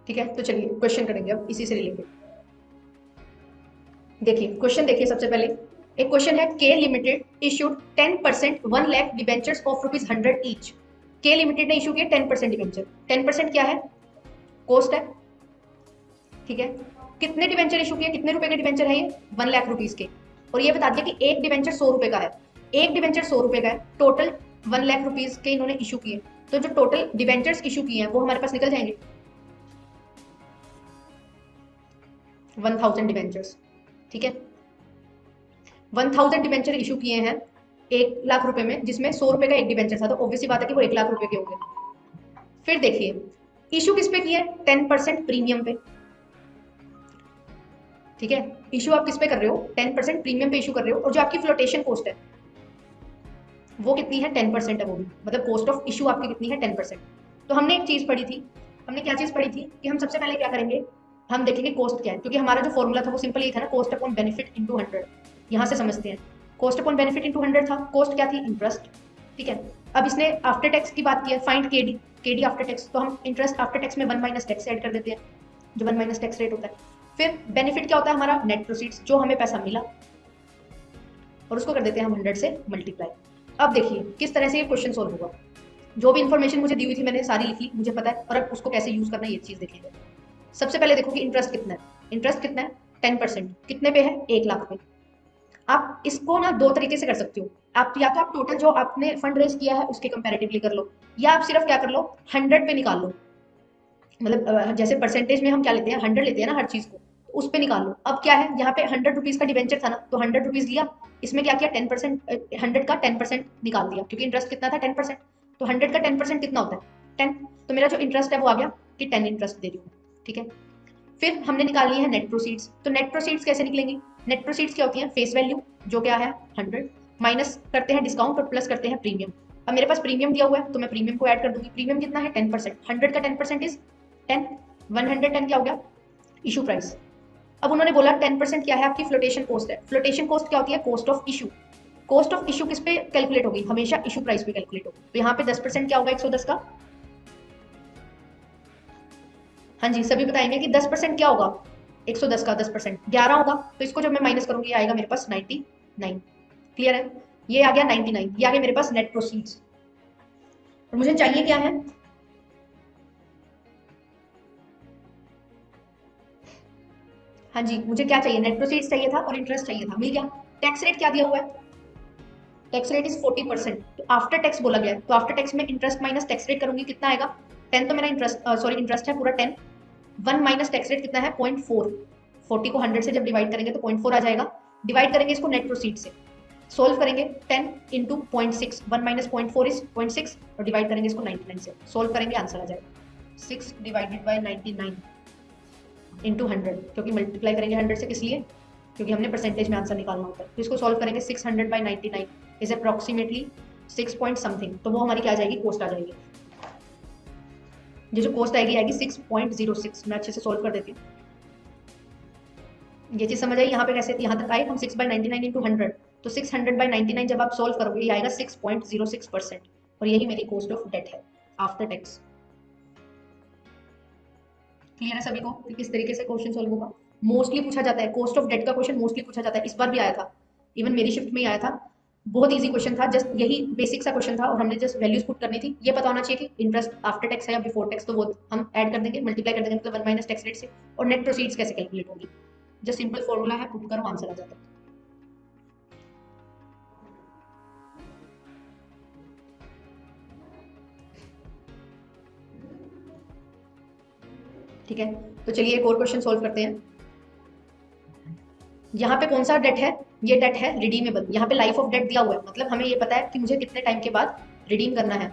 ठीक है, तो चलिए क्वेश्चन करेंगे अब इसी से रिलेटेड। देखिए क्वेश्चन देखिए, सबसे पहले एक क्वेश्चन है, के limited issued 10% 1 lakh debentures of ₹100 each. के लिमिटेड ने इशू किया 10% डिबेंचर। 10% क्या है, कॉस्ट है, ठीक है। कितने डिबेंचर इशू किए, कितने रुपए के डिबेंचर है ये, 1 लाख रुपीज के। और ये बता दिया कि एक डिबेंचर 100 रुपए का है, एक डिबेंचर 100 रुपए का है, टोटल 1 लाख रुपीज के इन्होंने इशू किए। तो जो टोटल डिबेंचर्स इशू किए हैं वो हमारे पास निकल जाएंगे, 1000 डिबेंचर्स, ठीक है। 1000 डिबेंचर इशू किए हैं 1 लाख रुपए में, जिसमें 100 रुपए का एक डिबेंचर था, तो ऑब्वियसली बात है कि वो 1 लाख रुपए के होंगे। फिर देखिए इशू किस पे किया है, 10% प्रीमियम पे, ठीक है। इशू आप किस पे कर रहे हो, 10% प्रीमियम पे इशू कर रहे हो, और जो आपकी फ्लोटेशन कॉस्ट है वो कितनी है, 10% है वो भी, मतलब कॉस्ट ऑफ इशू आपकी कितनी है, 10%। तो हमने एक चीज पढ़ी थी, हमने क्या चीज पढ़ी थी कि हम सबसे पहले क्या करेंगे, हम देखेंगे कॉस्ट क्या है, क्योंकि हमारा जो फॉर्मूला था वो सिंपल ये था ना, कॉस्ट अपॉन बेनिफिट इंटू 100। यहाँ से समझते हैं, कॉस्ट अपॉन बेनिफिट इंटू 100 था, कॉस्ट क्या थी, इंटरेस्ट, ठीक है। अब इसने आफ्टर टैक्स की बात की है, find KD, KD after tax, तो हम इंटरेस्ट आफ्टर टैक्स में 1 माइनस टैक्स ऐड कर देते हैं, जो 1 माइनस टैक्स रेट होता है। फिर बेनिफिट क्या होता है हमारा, नेट प्रोसीड्स, जो हमें पैसा मिला, और उसको कर देते हैं हम 100 से मल्टीप्लाई। अब देखिए किस तरह से ये क्वेश्चन सोल्व होगा। जो भी इन्फॉर्मेशन मुझे दी हुई थी मैंने सारी लिखी, मुझे पता है, और अब उसको कैसे यूज करना है ये चीज देखेंगे। सबसे पहले देखो कि इंटरेस्ट कितना है, इंटरेस्ट कितना है, 10%, कितने पे है, 1 लाख पे। आप इसको ना दो तरीके से कर सकते हो, आप या तो आप टोटल जो आपने फंड रेज किया है उसके कंपैरेटिवली कर लो, या आप सिर्फ क्या कर लो, 100 पे निकाल लो। मतलब जैसे परसेंटेज में हम क्या लेते हैं, 100 लेते हैं ना हर चीज को, तो उस पे निकाल लो। अब क्या है, यहाँ पे 100 रुपीज का डिवेंचर था ना, तो 100 रुपीज लिया, इसमें क्या किया, 10%, 100 का 10% निकाल दिया, क्योंकि इंटरेस्ट कितना था, 10%। तो 100 का 10% कितना होता है, 10। तो मेरा जो इंटरेस्ट है वो आ गया कि 10 इंटरेस्ट दे रही हूँ, ठीक है। फिर हमने निकालनी है नेट प्रोसीड्स, तो नेट प्रोसीड्स कैसे निकलेंगी, नेट प्रोसीड्स क्या होती है, फेस वैल्यू जो क्या है 100, माइनस करते हैं डिस्काउंट और प्लस करते हैं प्रीमियम। अब मेरे पास प्रीमियम दिया हुआ है तो मैं प्रीमियम को ऐड कर दूंगी, प्रीमियम कितना है, 10%, 100 का 10% इज 10, 110 क्या हो गया, इशू प्राइस। अब उन्होंने बोला 10% क्या है, आपकी फ्लोटेशन कॉस्ट है। फ्लोटेशन कॉस्ट क्या होती है, cost of issue. Cost of issue किस पे कैलकुलेट होगी, हमेशा इशू प्राइस पे कैलकुलेट होगी। तो यहाँ पे 10% क्या होगा, 110 का, हाँ जी सभी बताएंगे कि 10% क्या होगा, 110 का 10% 11 होगा। तो इसको जब मैं माइनस करूंगी ये आएगा मेरे पास 99। क्लियर है, ये आ गया 99, ये आ गया मेरे पास नेट प्रोसीड्स। और मुझे चाहिए क्या है, हाँ जी मुझे क्या चाहिए, नेट प्रोसीड्स चाहिए था और इंटरेस्ट चाहिए था, मिल गया। टैक्स रेट क्या दिया हुआ है, टैक्स रेट इज 40%, तो आफ्टर टैक्स बोला गया है, तो आफ्टर टैक्स में इंटरेस्ट माइनस टैक्स रेट करूंगी, कितना आएगा, 10 तो मेरा इंटरेस्ट सॉरी इंटरेस्ट है पूरा 10, 1 माइनस टैक्स रेट कितना है 0.4, 40 को 100 से जब डिवाइड करेंगे तो 0.4 आ जाएगा। डिवाइड करेंगे इसको नेट प्रोसीड से, सोल्व करेंगे 10 इंटू 0.6, 1 माइनस 0.4 इज 0.6, और डिवाइड करेंगे इसको 99 से, सोल्व करेंगे आंसर आ जाएगा 6 डिवाइडेड बाय 99 इंटू 100, क्योंकि मल्टीप्लाई करेंगे 100 से, किस लिए, क्योंकि हमने परसेंटेज में आंसर निकालना होता है। तो इसको सॉल्व करेंगे 600 by 99 is approximately 6 point something, तो वो हमारी क्या आ जाएगी, कॉस्ट आ जाएगी। ये जो कॉस्ट आएगी 6.06। मैं अच्छे से सोल्व कर देती हूँ। ये चीज समझ आई यहाँ पे कैसे, यहाँ तक आए हम 6/99 इंटू 100, तो 600/99 जब आप सोल्व करोगे ये आएगा 6.06%, और यही मेरी कॉस्ट ऑफ डेट है आफ्टर टैक्स। क्लियर है सभी को कि किस तरीके से क्वेश्चन सोल्व होगा? मोस्टली पूछा जाता है कॉस्ट ऑफ डेट का क्वेश्चन, मोस्टली पूछा जाता है। इस बार भी आया था, इवन मेरी शिफ्ट में ही आया था। बहुत इजी क्वेश्चन था, जस्ट यही बेसिक सा क्वेश्चन था, और हमने जस्ट वैल्यूज पुट करनी थी। ये पता होना चाहिए कि इंटरेस्ट आफ्टर टैक्स है या बिफोर टैक्स, तो वो हम ऐड कर देंगे, मल्टीप्लाई कर देंगे, मतलब 1 माइनस टैक्स रेट से। और नेट प्रोसीड्स कैसे कैलकुलेट होगी, जस्ट सिंपल फॉर्मूला है, पुट करो आंसर आ जाता है। ठीक है, तो चलिए एक और क्वेश्चन सोल्व करते हैं। यहाँ पे कौन सा डेट है, ये डेट है रिडीमेबल। यहाँ पे लाइफ ऑफ डेट दिया हुआ है, मतलब हमें ये पता है कि मुझे कितने टाइम के बाद रिडीम करना है।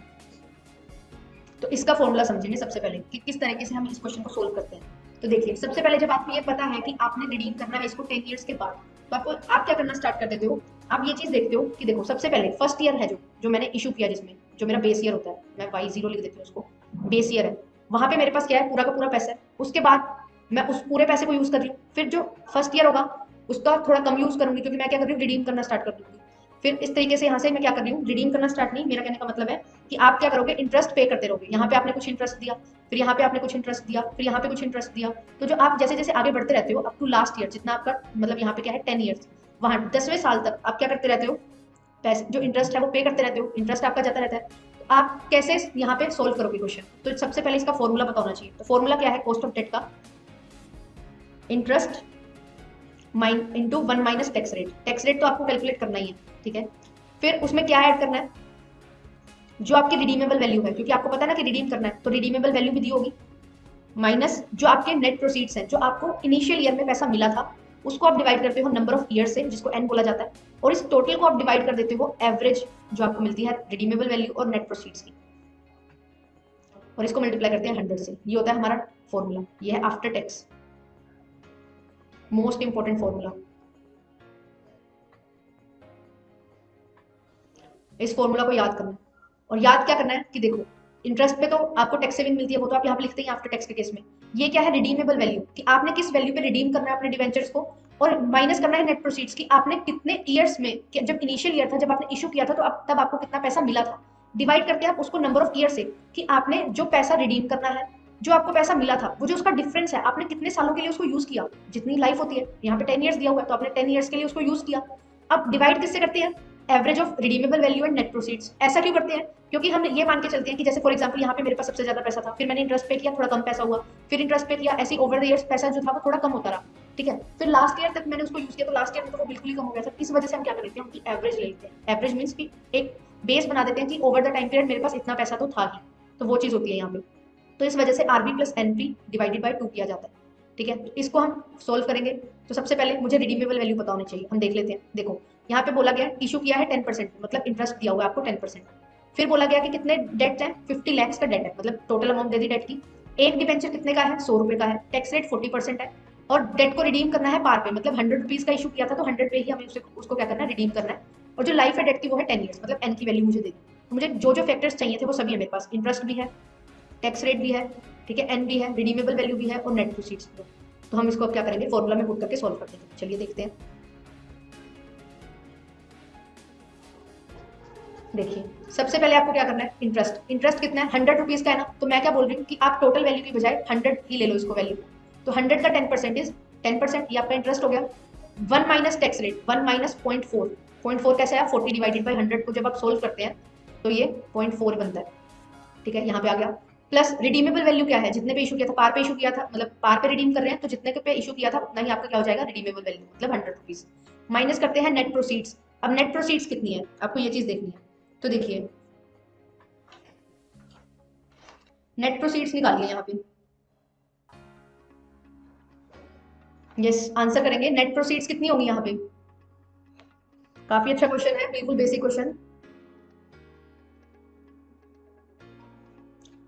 तो इसका फॉर्मूला समझेंगे सबसे पहले कि किस तरीके से हम इस क्वेश्चन को सोल्व करते हैं। तो देखिए, सबसे पहले जब आपको ये पता है कि आपने रिडीम करना है इसको 10 ईयर्स के बाद, तो आप क्या करना स्टार्ट कर देते हो, आप ये चीज देखते हो कि देखो सबसे पहले फर्स्ट ईयर है जो मैंने इशू किया, जिसमें जो मेरा बेस ईयर होता है, मैं Y0 लिख देती हूँ उसको, बेस ईयर है। वहां पे मेरे पास क्या है, पूरा का पूरा पैसा है। उसके बाद मैं उस पूरे पैसे को यूज कर रही हूँ। फिर जो फर्स्ट ईयर होगा उसका थोड़ा कम यूज करूंगी, क्योंकि मैं क्या कर रही हूँ, रिडीम करना स्टार्ट कर दूंगी। फिर इस तरीके से यहाँ से मैं क्या कर रही हूँ, रिडीम करना स्टार्ट नहीं, मेरा कहने का मतलब है कि आप क्या करोगे, इंटरेस्ट पे करते रहोगे। यहाँ पे आपने कुछ इंटरेस्ट दिया, फिर यहाँ पे आपने कुछ इंटरेस्ट दिया, फिर यहाँ पे कुछ इंटरेस्ट दिया। तो जो आप जैसे जैसे आगे बढ़ते रहते हो अप टू लास्ट ईयर, जितना आपका मतलब यहाँ पे क्या है 10 ईयर्स, वहां 10वें साल तक आप क्या करते रहते हो, पैसे जो इंटरेस्ट है वो पे करते रहते हो, इंटरेस्ट आपका जाता रहता है। तो आप कैसे यहाँ पे सोल्व करोगे क्वेश्चन, तो सबसे पहले इसका फॉर्मूला पता होना चाहिए। तो फॉर्मूला क्या है, कॉस्ट ऑफ डेट का interest into 1 minus tax rate. Tax rate तो आपको कैलकुलेट करना ही है, ठीक है। फिर उसमें क्या ऐड करना है, जो आपकी रिडीमेबल वैल्यू है, क्योंकि आपको पता है ना कि रिडीम करना है, तो रिडीमेबल वैल्यू भी दी होगी, माइनस जो आपके नेट प्रोसीड्स हैं, जो आपको इनिशियल ईयर में पैसा मिला था, उसको आप डिवाइड करते हो नंबर ऑफ ईयर से, जिसको एन बोला जाता है, और इस टोटल को आप डिवाइड कर देते हो एवरेज जो आपको मिलती है रिडीमेबल वैल्यू और नेट प्रोसीड्स की, और इसको मल्टीप्लाई करते हैं 100 से। ये होता है हमारा फॉर्मूला, ये है after tax, most important formula. इस फॉर्मूला को याद करना है, और याद क्या करना है कि देखो इंटरेस्ट पे तो आपको टैक्स सेविंग मिलती है, वो तो आप यहाँ पे लिखते हैं आफ्टर टैक्स के केस में। ये क्या है, रिडीमेबल वैल्यू, कि आपने किस वैल्यू पे रिडीम करना है अपने डिवेंचर्स को, और माइनस करना है नेट प्रोसीड्स की आपने कितने ईयर्स में, जब इनिशियल ईयर था, जब आपने इशू किया था, तो तब आपको कितना पैसा मिला था, डिवाइड करके आप उसको नंबर ऑफ ईयर से, कि आपने जो पैसा रिडीम करना है, जो आपको पैसा मिला था, वो जो उसका डिफरेंस है, आपने कितने सालों के लिए उसको यूज किया, जितनी लाइफ होती है, यहाँ पे 10 ईयर्स दिया हुआ है, तो आपने 10 ईयर्स के लिए उसको यूज किया। अब डिवाइड किससे करते हैं, average of redeemable value and net proceeds. ऐसा क्यों करते हैं, क्योंकि हम ये मान के चलते हैं कि जैसे फॉर एग्जांपल यहाँ पे मेरे पास सबसे ज्यादा पैसा था, फिर मैंने इंटरेस्ट पे किया, थोड़ा कम पैसा हुआ, फिर इंटरेस्ट पे किया, ऐसी ओवर द ईयर्स पैसा जो था वो थोड़ा कम होता रहा, ठीक है। फिर लास्ट ईयर तक मैंने उसको यूज किया, तो लास्ट ईयर में तो वो बिल्कुल ही कम हो गया था। इस वजह से हम क्या कर लेते हैं, उनकी एवरेज ले लेते हैं। एवरेज मीन्स कि एक बेस बना देते हैं कि ओवर द टाइम पीरियड मेरे पास इतना पैसा तो था ही, तो वो चीज होती है यहाँ पे। तो इस वजह से RB plus NP divided by 2 किया जाता है, ठीक है। तो इसको हम सोल्व करेंगे, तो सबसे पहले मुझे रिडीमेबल वैल्यू पता होनी चाहिए। हम देख लेते हैं, देखो यहाँ पे बोला गया इशू किया है 10%, मतलब इंटरेस्ट दिया हुआ है आपको 10%। फिर बोला गया कि कितने डेट है, 50 लाख का डेट है, मतलब टोटल अमाउंट दे दी डेट की। एक डिबेंचर कितने का है, 100 रुपए का है, टैक्स रेट 40% है, और डेट को रिडीम करना है पार पे, मतलब 100 रुपीज का इशू किया था, तो 100 पे ही हमें उसको क्या करना है, रिडीम करना है। और जो लाइफ है डेट की वो है 10 ईयर्स, मतलब एन की वैल्यू मुझे दे दी। तो मुझे जो जो फैक्टर्स चाहिए थे वो सभी है मेरे पास, इंटरेस्ट भी है, टैक्स रेट भी है, ठीक है, एन भी है, रिडीमेबल वैल्यू भी है, और नेट प्रोसीड्स भी है। तो हम इसको अब क्या करेंगे, फॉर्मूला में पुट करके सॉल्व करते हैं। चलिए देखते हैं। देखिए सबसे पहले आपको क्या करना है, इंटरेस्ट। इंटरेस्ट कितना है, 100 रुपीज का है ना, तो मैं क्या बोल रही हूँ कि आप टोटल वैल्यू की बजाय 100 ही ले लो इसको वैल्यू। तो 100 का 10% इज 10%, ये आपका इंटरेस्ट हो गया। 1 माइनस टैक्स रेट, 1 माइनस 0.4, 0.4 कैसे है, 40 डिवाइडेड बाई 100 को जब आप सोल्व करते हैं तो ये 0.4 बनता है, ठीक है, यहाँ पे आ गया। प्लस रिडीमेबल वैल्यू क्या है, जितने पे इशू किया था, पार पे इशू किया था, मतलब पार पे रिडीम कर रहे हैं, तो जितने पे इशू किया था उतना ही आपका क्या हो जाएगा, रिडीमेबल वैल्यू, मतलब 100 रुपीज। माइनस करते हैं नेट प्रोसीड्स। अब नेट प्रोसीड्स कितनी है, आपको ये चीज देखनी है। तो देखिए नेट प्रोसीड्स निकालिए यहाँ पे, यस आंसर करेंगे। नेट प्रोसीड्स कितनी होगी यहाँ पे, काफी अच्छा क्वेश्चन है, बिल्कुल बेसिक क्वेश्चन।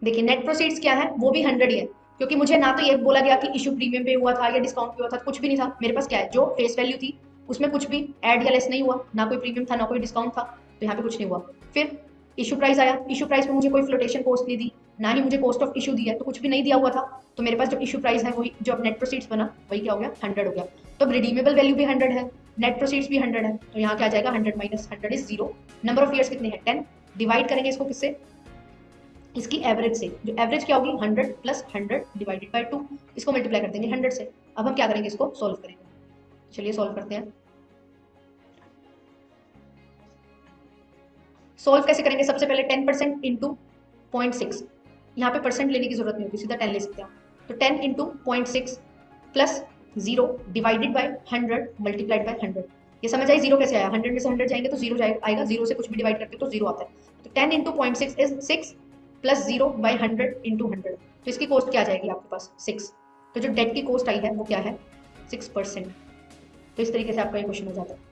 देखिए नेट प्रोसीड्स क्या है, वो भी 100 ही है, क्योंकि मुझे ना तो ये बोला गया कि इशू प्रीमियम पे हुआ था या डिस्काउंट पे हुआ था, कुछ भी नहीं था। मेरे पास क्या है, जो फेस वैल्यू थी उसमें कुछ भी ऐड या लेस नहीं हुआ, ना कोई प्रीमियम था ना कोई डिस्काउंट था, तो यहाँ पे कुछ नहीं हुआ। फिर इशू प्राइस आया, इशू प्राइस में मुझे कोई फ्लोटेशन कॉस्ट नहीं दी, ना ही मुझे कॉस्ट ऑफ इशू दिया है, तो कुछ भी नहीं दिया हुआ था, तो मेरे पास जो इशू प्राइस है वही जो अब नेट प्रोसीड्स बना वही क्या हो गया 100 हो गया। तो अब रिडीमेबल वैल्यू भी 100 है, नेट प्रोसीड्स भी 100 है, तो यहाँ क्या आ जाएगा 100 minus 100 is 0। Number of years कितने हैं 10, डिवाइड करेंगे इसको किससे, इसकी एवरेज से, जो एवरेज क्या होगी 100 प्लस 100 डिवाइडेड बाय 2, इसको मल्टीप्लाई कर देंगे 100 से। अब हम क्या करेंगे, इसको सॉल्व करेंगे, चलिए सॉल्व करते हैं। सॉल्व कैसे करेंगे, सबसे पहले 10% इंटू 0.6, यहाँ पे परसेंट लेने की जरूरत नहीं होती, सीधा 10 ले सकते हैं। तो 10 into 0.6 plus 0 divided by 100 multiplied by 100। ये समझ आई जीरो कैसे आया, 100 में से 100 जाएंगे तो जीरो आएगा, जीरो से कुछ भी डिवाइड करते तो जीरो आता है। तो 10 into 0.6 is 6 plus 0 by 100 into 100, तो इसकी कॉस्ट क्या आ जाएगी आपके पास 6। तो जो डेट की कॉस्ट आई है वो क्या है 6%। तो इस तरीके से आपका ये क्वेश्चन हो जाता है।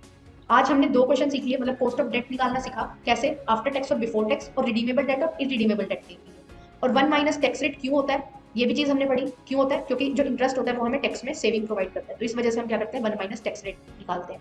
आज हमने दो क्वेश्चन सीख लिए, मतलब कॉस्ट ऑफ डेट निकालना सीखा कैसे, आफ्टर टैक्स और बिफोर टैक्स, और रिडीमेबल डेट और इरिडीमेबल डेट सीख ली। और 1 माइनस टैक्स रेट क्यों होता है ये भी चीज हमने पढ़ी, क्यों होता है, क्योंकि जो इंटरेस्ट होता है वो हमें टैक्स में सेविंग प्रोवाइड करता है, तो इस वजह से हम क्या करते हैं 1 माइनस टैक्स रेट निकालते हैं।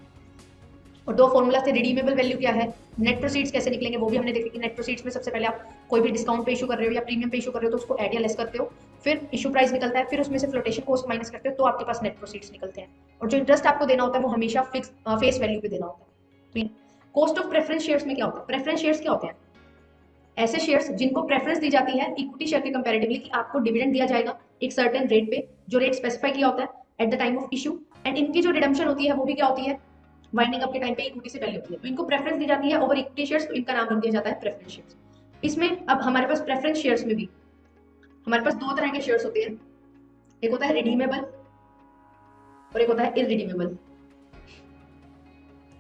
और दो फॉर्मूला थे, रिडीमेबल वैल्यू क्या है, नेट प्रोसीड्स कैसे निकलेंगे वो भी हमने देखा कि नेट प्रोसीड्स में सबसे पहले आप कोई भी डिस्काउंट पे इशू कर रहे हो या प्रीमियम पे इशू कर रहे हो तो उसको ऐड या लेस करते हो, फिर इशू प्राइस निकलता है, फिर उसमें से फ्लोटेशन कॉस्ट माइनस करते हो तो आपके पास नेट प्रोसीड्स निकलते हैं। और जो इंटरेस्ट आपको देना होता है वो हमेशा फिक्स फेस वैल्यू पे देना होता है। तो कॉस्ट ऑफ प्रेफरेंस शेयर्स में क्या होता है, प्रेफरेंस शेयर्स क्या होते हैं, ऐसे शेयर्स जिनको प्रेफरेंस दी जाती है इक्विटी शेयर के कंपैरेटिवली, कि आपको डिविडेंड दिया जाएगा एक सर्टेन रेट पे, जो रेट स्पेसिफाई किया होता है at the time of issue, and इनकी जो रिडम्पशन होती है वो भी क्या होती है वाइंडिंग अप के टाइम पे इक्विटी से वैल्यू होती है, तो इनको प्रेफरेंस दी जाती है ओवर इक्विटी शेयर्स, तो इनका नाम रख दिया जाता है प्रेफरेंस शेयर्स। इसमें अब हमारे पास प्रेफरेंस शेयर्स में भी हमारे पास दो तरह के शेयर्स होते हैं, एक होता है रिडीमेबल और एक होता है इरिडीमेबल।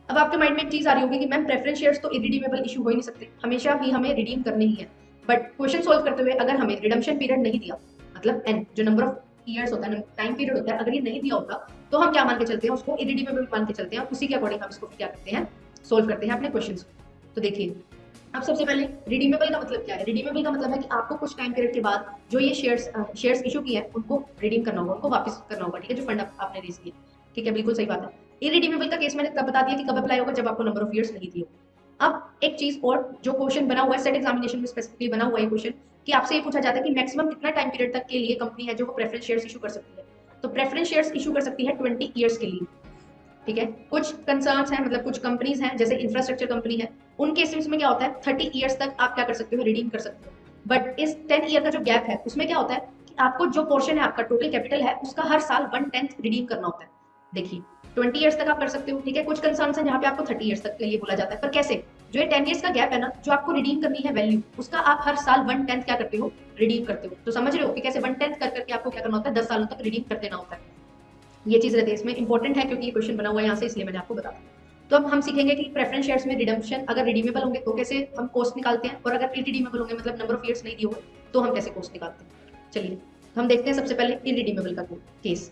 अब आपके माइंड में एक चीज आ रही होगी कि मैम प्रेफरेंस शेयर्स तो इरिडीमेबल इशू हो ही नहीं सकते, हमेशा ही हमें रिडीम करने ही है। बट क्वेश्चन सोल्व करते हुए अगर हमें रिडम्पशन पीरियड नहीं दिया, मतलब एन जो नंबर ऑफ ईयर्स होता है, टाइम पीरियड होता है, अगर ये नहीं दिया होता तो हम क्या मान के चलते हैं, उसको इरिडीमेबल मान के चलते हैं, उसी के अकॉर्डिंग हम इसको क्या करते हैं सोल्व करते हैं अपने क्वेश्चन को। तो देखिए अब सबसे पहले रिडीमेबल का मतलब क्या है, रिडीमेबल का मतलब है कि आपको कुछ टाइम पीरियड के बाद जो ये शेयर्स इशू किए हैं उनको रिडीम करना होगा, उनको वापस करना होगा, ठीक है, जो फंड आपने रेज किया, ठीक है, बिल्कुल सही बात है। इरिडीमेबल का केस मैंने तब बता दिया कि कब अप्लाई होगा, जब आपको नंबर ऑफ ईयर्स नहीं दिए। अब एक चीज और, जो क्वेश्चन बना हुआ है सेट एग्जामिनेशन में स्पेसिफिकली बना हुआ है क्वेश्चन, कि आपसे ये पूछा जाता है कि मैक्सिमम कितना टाइम पीरियड तक के लिए कंपनी है जो प्रेफरेंस शेयर्स इशू कर सकती है, तो प्रेफरेंस शेयर्स इशू कर सकती है 20 ईयर्स के लिए, ठीक है। कुछ कंसर्न्स हैं, मतलब कुछ कंपनीज हैं जैसे इंफ्रास्ट्रक्चर कंपनी है, उन केसेस में क्या होता है 30 ईयर्स तक आप क्या कर सकते हो, रिडीम कर सकते हो। बट इस 10 ईयर का जो गैप है उसमें क्या होता है कि आपको जो पोर्शन है आपका टोटल कैपिटल है उसका हर साल 1/10 रिडीम करना होता है। देखिए 20 ईयर्स तक आप कर सकते हो, ठीक है, कुछ कंसर्न्स हैं जहाँ पे आपको 30 ईयर्स तक के लिए बोला जाता है, पर कैसे, जो ये 10 ईयर्स का गैप है ना, जो आपको रिडीम करनी है वैल्यू, उसका आप हर साल 1/10 क्या करते हो, रिडीम करते हो। तो समझ रहे हो कि कैसे 1/10 कर करके आपको क्या करना होता है, 10 सालों तक रिडीम कर देना होता है। ये चीज रहती है इसमें, इंपॉर्टेंट है क्योंकि ये क्वेश्चन बना हुआ है यहाँ से, इसलिए मैंने आपको बता दिया। तो अब हम सीखेंगे कि प्रेफरेंस शेयर्स में रिडम्पशन अगर रिडीमेबल होंगे तो कैसे हम कॉस्ट निकालते हैं, और अगर इरिडीमेबल होंगे मतलब नंबर ऑफ ईयर्स नहीं दिए होंगे तो हम कैसे कॉस्ट निकालते हैं। चलिए हम देखते हैं सबसे पहले इरिडीमेबल का केस।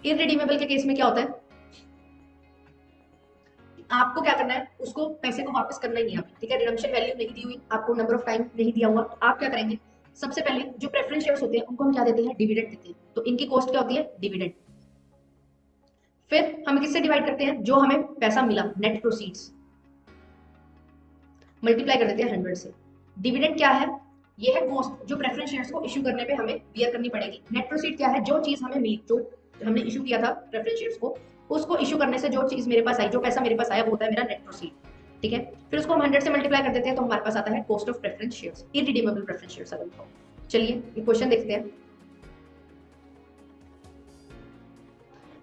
इरिडीमेबल के केस में क्या होता है, आपको क्या करना है, उसको पैसे को वापस करना ही नहीं है, ठीक है, रिडम्पशन वैल्यू नहीं दी हुई, आपको नंबर ऑफ टाइम नहीं दिया हुआ, तो आप क्या करेंगे, सबसे पहले जो प्रेफरेंस शेयर्स होते हैं उनको हम क्या देते हैं, डिविडेंड देते हैं, तो इनकी कॉस्ट क्या होती है, डिविडेंड। फिर हम किससे डिवाइड करते हैं, जो हमें पैसा मिला नेट प्रोसीड्स, मल्टीप्लाई कर देते हैं 100 से। डिविडेंड क्या है, ये है कॉस्ट जो प्रेफरेंस शेयर्स को इशू करने पे हमें बियर करनी पड़ेगी। नेट प्रोसीड क्या है, जो चीज हमें मिली, जो हमने इशू किया था प्रेफरेंस शेयर्स को, उसको इशू करने से जो चीज मेरे पास आई, जो पैसा मेरे पास आया, वो होता है मेरा नेट प्रोसीड, ठीक है। फिर उसको हम 100 से मल्टीप्लाई कर देते हैं तो हमारे पास आता है cost of preference shares, irredeemable preference shares अगर हो। चलिए ये क्वेश्चन देखते हैं।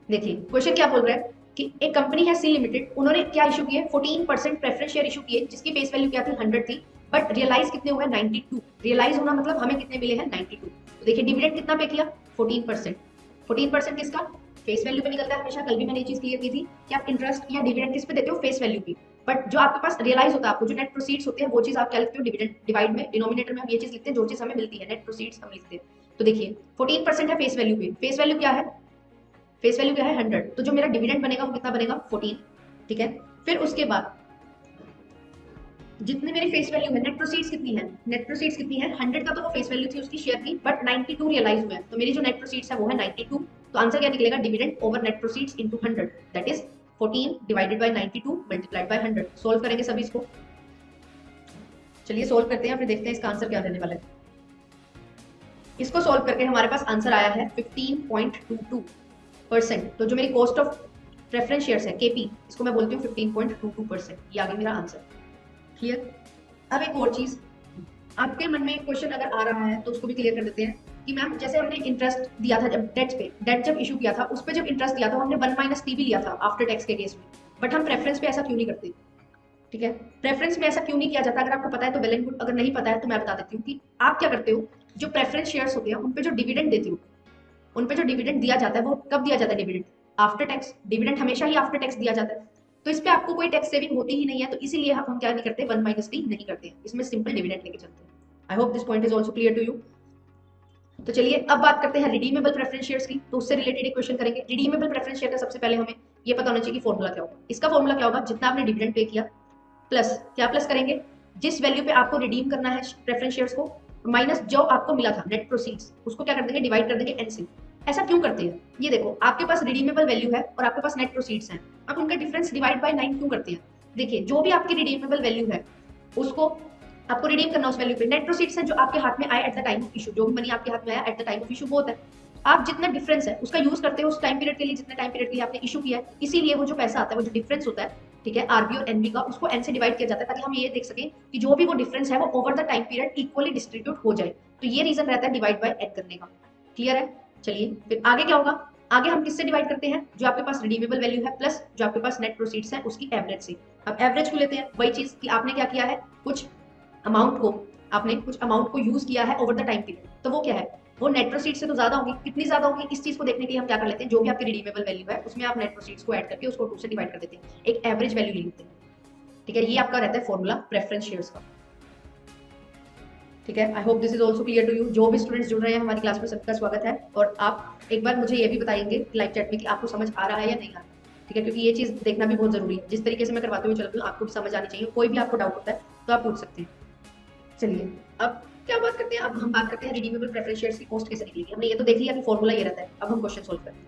देखिए क्वेश्चन क्या बोल रहा है कि एक कंपनी है सी लिमिटेड, उन्होंने क्या इशू किए, 14% प्रेफरेंस शेयर इशू किए, जिसकी फेस वैल्यू क्या थी 100 थी, बट रियलाइज कितने हुए 92। रियलाइज होना मतलब हमें कितने मिले हैं 92। तो देखिए डिविडेंड कितना पे किया 14%, 14% किसका, फेस वैल्यू पे निकलता है हमेशा, कल भी मैंने ये चीज क्लियर की थी कि आप इंटरेस्ट या डिविडेंड किस पे देते हो, फेस वैल्यू की। बट जो आपके पास रियलाइज होता है, आपको जो नेट प्रोसीड्स होते हैं वो चीज आप क्या लिखते हो, डिविडेंड, डिवाइड में डिनोमिनेटर में हम ये चीज लिखते हैं जो चीज हमें मिलती है, नेट प्रोसीड्स हम लिखते हैं। तो देखिए 14% है फेस वैल्यू पे, फेस वैल्यू क्या है, फेस वैल्यू क्या है 100, तो जो मेरा डिविडेंड बनेगा वो कितना बनेगा 14, ठीक है। फिर उसके बाद जितनी मेरी फेस वैल्यू है, नेट प्रोसीड्स कितनी है, नेट प्रोसीड्स कितनी है 100 का तो वो फेस वैल्यू थी उसकी शेयर की, बट 92 रियलाइज हुआ है, तो मेरी जो नेट प्रोसीड्स है वो है 92। तो आंसर क्या निकलेगा, dividend over net proceeds into 100, that is 14 divided by 92 multiplied by 100। Solve करेंगे सभी इसको। चलिए सोल्व करते हैं, फिर देखते हैं इसका आंसर क्या देने वाला है। इसको सोल्व करके हमारे पास आंसर आया है 15.22%। तो जो मेरी कॉस्ट ऑफ प्रेफरेंस शेयर्स है केपी, इसको मैं बोलती हूँ 15.22%। ये आ गया मेरा आंसर। क्लियर। अब एक और चीज, आपके मन में एक क्वेश्चन अगर आ रहा है तो उसको भी क्लियर कर देते हैं कि मैम जैसे हमने इंटरेस्ट दिया था जब डेट जब इशू किया था, उस पर जब इंटरेस्ट दिया था हमने 1 - टी भी लिया था आफ्टर टैक्स के केस में, बट हम प्रेफरेंस पे ऐसा क्यों नहीं करते? ठीक है, प्रेफरेंस में ऐसा क्यों नहीं किया जाता? अगर आपको पता है तो वेल एंड गुड, अगर नहीं पता है तो मैं बता देती हूँ कि आप क्या करते हो। जो प्रेफरेंस शेयर्स होते हैं उन पे जो डिविडेंड देते हो, उन पे जो डिविडेंड दिया जाता है वो कब दिया जाता है? Dividend after tax. डिविडेंड हमेशा ही आफ्टर टैक्स दिया जाता है, तो इस पे आपको कोई टैक्स सेविंग होती ही नहीं है, तो इसीलिए हम क्या नहीं करते, 1 - टी नहीं करते हैं, इसमें सिंपल डिविडेंड लेके चलते हैं। I hope this point is also clear to you. तो चलिए अब बात करते हैं रिडीमेबल प्रेफरेंस शेयर्स की, तो उससे रिलेटेड एक क्वेश्चन करेंगे। रिडीमेबल प्रेफरेंस शेयर का सबसे पहले हमें ये पता होना चाहिए कि फॉर्मूला क्या होगा। इसका फॉर्मूला क्या होगा? जितना आपने डिविडेंड पे किया प्लस क्या प्लस करेंगे, जिस वैल्यू पे आपको रिडीम करना है प्रेफरेंस शेयर्स को, माइनस जो आपको मिला था नेट प्रोसीड्स, उसको क्या कर देंगे, डिवाइड कर देंगे एन से। ऐसा क्यों करते हैं? ये देखो, आपके पास रिडीमेबल वैल्यू है और आपके पास नेट प्रोसीड्स हैं, आप उनका डिफरेंस डिवाइड बाय 9 क्यों करते हैं? देखिए, जो भी आपकी रिडीमेबल वैल्यू है उसको आपको रिडीम करना उस वैल्यू पे। नेट प्रोसीड्स है जो आपके हाथ में आए at the time of issue, जो भी मनी आपके हाथ में आया at the time of issue वो होता है। आप जितना डिफरेंस है उसका यूज करते हो उस टाइम पीरियड के लिए, जितने टाइम पीरियड के लिए आपने इशू किया है, इसीलिए वो जो पैसा आता है, वो जो डिफरेंस होता है, ठीक है, आरबी और एनबी का, उसको एन से डिवाइड किया जाता है, ताकि हम ये देख सकें कि जो भी वो डिफरेंस है वो over the time period equally distribute हो जाए। तो ये रीजन रहता है डिवाइड बाय एन करने का। क्लियर है? चलिए फिर आगे क्या होगा। आगे हम किससे डिवाइड करते हैं? जो आपके पास रिडीमेबल वैल्यू है प्लस जो आपके पास नेट प्रोसीड्स है उसकी एवरेज से। अब एवरेज को लेते हैं, वही चीज कि आपने क्या किया है, कुछ अमाउंट को, आपने कुछ अमाउंट को यूज किया है ओवर द टाइम पीरियड, तो वो क्या है, वो नेट प्रोसीड से तो ज्यादा होगी। कितनी ज्यादा होगी, इस चीज को देखने के लिए हम क्या कर लेते हैं, जो भी आपकी रिडीमेबल वैल्यू है उसमें आप नेट प्रोसीड्स को ऐड करके उसको 2 से डिवाइड कर देते हैं, एक एवरेज वैल्यू ले लेते हैं। ठीक है, ये आपका रहता है फॉर्मूला प्रेफरेंस शेयर्स का। ठीक है, I hope this is also clear to you. जो भी स्टूडेंट्स जुड़ रहे हैं हमारी क्लास में, सबका स्वागत है। और आप एक बार मुझे ये भी बताएंगे लाइव चैट में कि आपको समझ आ रहा है या नहीं आ रहा है। ठीक है, क्योंकि ये चीज देखना भी बहुत जरूरी है। जिस तरीके से मैं करवाते हुए चलती हूँ आपको भी समझ आनी चाहिए। कोई भी आपको डाउट होता है तो आप पूछ सकते हैं। चलिए अब क्या बात करते हैं, अब हम बात करते हैं रिडीमेबल प्रेफरेंस शेयर्स की कॉस्ट कैसे निकलेगी। हमने ये तो देख लिया कि फॉर्मूला ये रहता है, अब हम क्वेश्चन सोल्व करते हैं।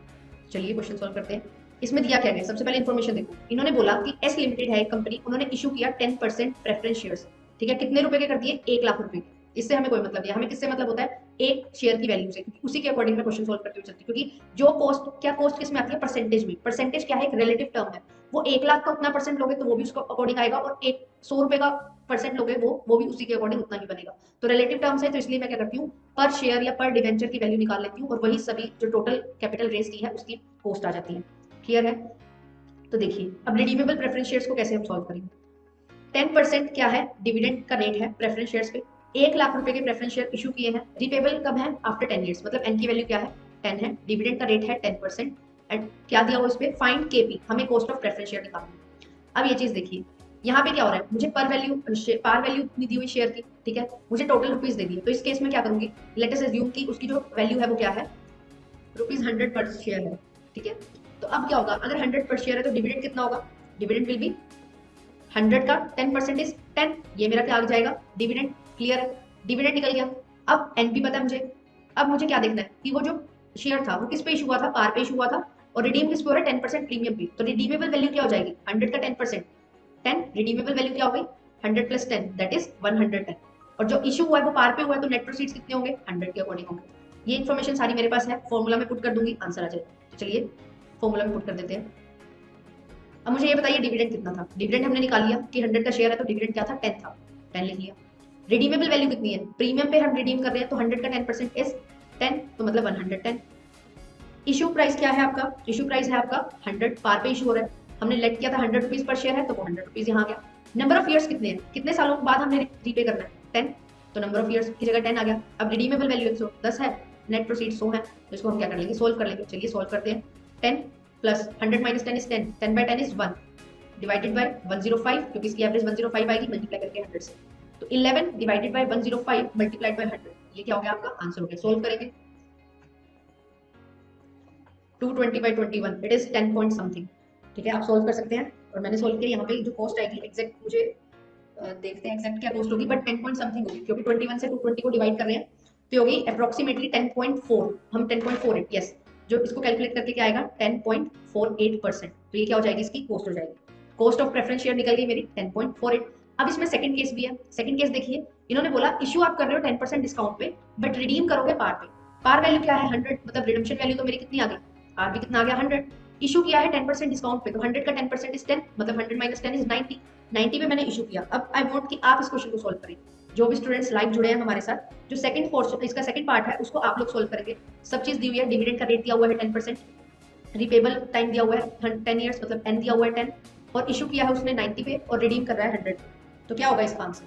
चलिए क्वेश्चन सोल्व करते हैं। इसमें दिया क्या है, सबसे पहले इन्फॉर्मेशन देखो। इन्होंने बोला कि एस लिमिटेड है एक कंपनी, उन्होंने इशू किया 10% प्रेफरेंस शेयर्स। ठीक है, कितने रुपए के कर दिए, 1 लाख रुपए के। इससे हमें कोई मतलब नहीं, हमें किससे मतलब होता है, एक शेयर की वैल्यू से, क्योंकि उसी के अकॉर्डिंग मैं क्वेश्चन सोल्व करते हुए चलती हूँ। क्योंकि जो कॉस्ट, क्या कॉस्ट किस में आती है, परसेंटेज में। परसेंटेज क्या है, एक रिलेटिव टर्म है। वो 1 लाख का उतना परसेंट लोगे तो वो भी उसको अकॉर्डिंग आएगा, और एक 100 रुपए का परसेंट लोगे वो भी उसी के अकॉर्डिंग उतना ही बनेगा। तो रिलेटिव टर्म्स है, तो इसलिए मैं क्या करती हूँ, पर शेयर या पर डिवेंचर की वैल्यू निकाल लेती हूँ, और वही सभी जो टोटल कैपिटल रेज की है उसकी कॉस्ट आ जाती है। क्लियर है? तो देखिए अब रिडीमेबल प्रेफरेंस शेयर्स को कैसे हम सॉल्व करेंगे। 10% क्या है, डिविडेंड का रेट है प्रेफरेंस शेयर्स पे। 1 लाख रुपए के प्रेफरेंस शेयर इशू किए हैं, रिपेबल कब है, आफ्टर 10 ईयर्स। मतलब एन की वैल्यू क्या है, 10 है, डिविडेंड का रेट है 10%, एंड क्या दिया हुआ इस पे, फाइंड केपी, हमें कॉस्ट ऑफ प्रेफरेंस शेयर निकालना है। अब ये चीज देखिए, यहाँ पे क्या हो रहा है, मुझे पर वैल्यू दी हुई शेयर की, ठीक है, मुझे टोटल रुपीज दे दिए। तो इस केस में क्या करूंगी, लेट अस अज्यूम कि उसकी जो वैल्यू है वो क्या है, ₹100 पर शेयर है। ठीक है, तो अब क्या होगा, अगर 100 पर शेयर है तो डिविडेंड कितना होगा, डिविडेंड विल बी 100 का 10% इज 10, ये मेरा क्या आ जाएगा, डिविडेंड। क्लियर है, डिविडेंड निकल गया। अब एनपी पता है मुझे। अब मुझे क्या देखना है कि वो जो शेयर था वो किस पे इशू हुआ था, पार पे इशू हुआ था, और रिडीम किस पे हो रहा है, 10% प्रीमियम पे। तो रिडीमेबल वैल्यू क्या हो जाएगी, 100 का 10%, 10, रिडीमेबल वैल्यू क्या हो गई, 100 प्लस 10 दैट इज 110। और जो इशू हुआ है वो पार पे हुआ है, तो नेट प्रोसीड्स कितने होंगे, 100 के अकॉर्डिंग होंगे। ये इन्फॉर्मेशन सारी मेरे पास है, फॉर्मूला में पुट कर दूंगी, आंसर आ जाएगा। तो चलिए फॉर्मूला में पुट कर देते हैं। अब मुझे ये बताइए डिविडेंड कितना था। डिविडेंड हमने निकाल लिया कि 100 का शेयर है तो डिविडेंड क्या था, 10 था, 10 लिख लिया। रिडीमेबल वैल्यू कितनी है, प्रीमियम पे हम रिडीम कर रहे हैं, तो 100 का 10% इज 10, तो मतलब 110। इशू प्राइस क्या है आपका, इशू प्राइस है आपका 100, पार पे इशू हो रहा है, हमने लेट किया था 100 रुपीज पर शेयर है, तो वो 100 रुपीज यहाँ आ गया। नंबर ऑफ ईयर्स कितने हैं, कितने सालों के बाद हमने रीपे करना है, 10, तो नंबर ऑफ ईयर्स की जगह 10 आ गया। अब रिडीमेबल वैल्यू 110 है, नेट प्रोसीड 100 है, तो इसको हम क्या कर लेंगे, सोल्व कर लेंगे। चलिए सोल्व करते हैं। 10 plus 100 minus 10 is 10, 10 by 10 is 1, divided by 105, क्योंकि इसकी एवरेज 105 आएगी, मल्टीप्लाई करके 100 से, तो 11 डिवाइडेड बाय 105 मल्टीप्लाइड बाय 100, ये क्या हो गया आपका आंसर हो गया। सोल्व करेंगे, 220 by 21 it is 10 point something. ठीक है, आप सोल्व कर सकते हैं, और मैंने सोल्व किया। यहाँ पे जो कॉस्ट आएगी एग्जैक्ट मुझे देखते हैं एग्जैक्ट क्या कॉस्ट होगी, बट 10 पॉइंट समथिंग होगी, क्योंकि 21 से 220 को डिवाइड कर रहे हैं, तो होगी अप्रोक्सीमेटली 10.4, हम 10.48, यस, जो इसको कैलकुलेट करके क्या आएगा, 10.48%। तो ये क्या हो जाएगी, इसकी कॉस्ट हो जाएगी। कॉस्ट ऑफ प्रेफरेंस शेयर निकल गई मेरी 10.48। अब इसमें सेकंड केस भी है। सेकंड केस देखिए, इन्होंने बोला इशू आप कर रहे हो 10% डिस्काउंट पे, बट रिडीम करोगे पार पे। पार वैल्यू क्या है 100, मतलब रिडम्पशन वैल्यू तो मेरी कितनी आ गई, आर भी कितना आ गया 100। इशू किया है 10% डिस्काउंट पे, तो 100 का 10% इज 10, मतलब 100 माइनस 10 इज 90। 90 पे मैंने इशू किया। अब आई वांट कि आप इस क्वेश्चन को सोल्व करें। जो भी स्टूडेंट्स लाइव जुड़े हैं हमारे साथ, जो सेकंड पोर्शन इसका सेकंड पार्ट है उसको आप लोग सोल्व करेंगे। सब चीज दी हुई है, डिविडेंड का रेट दिया हुआ है 10%, रिपेबल टाइम दिया हुआ है 10 ईयर्स, मतलब एन दिया हुआ है 10, और इशू किया है उसने 90 पे और रिडीम कर रहा है 100। तो क्या होगा इसका आंसर?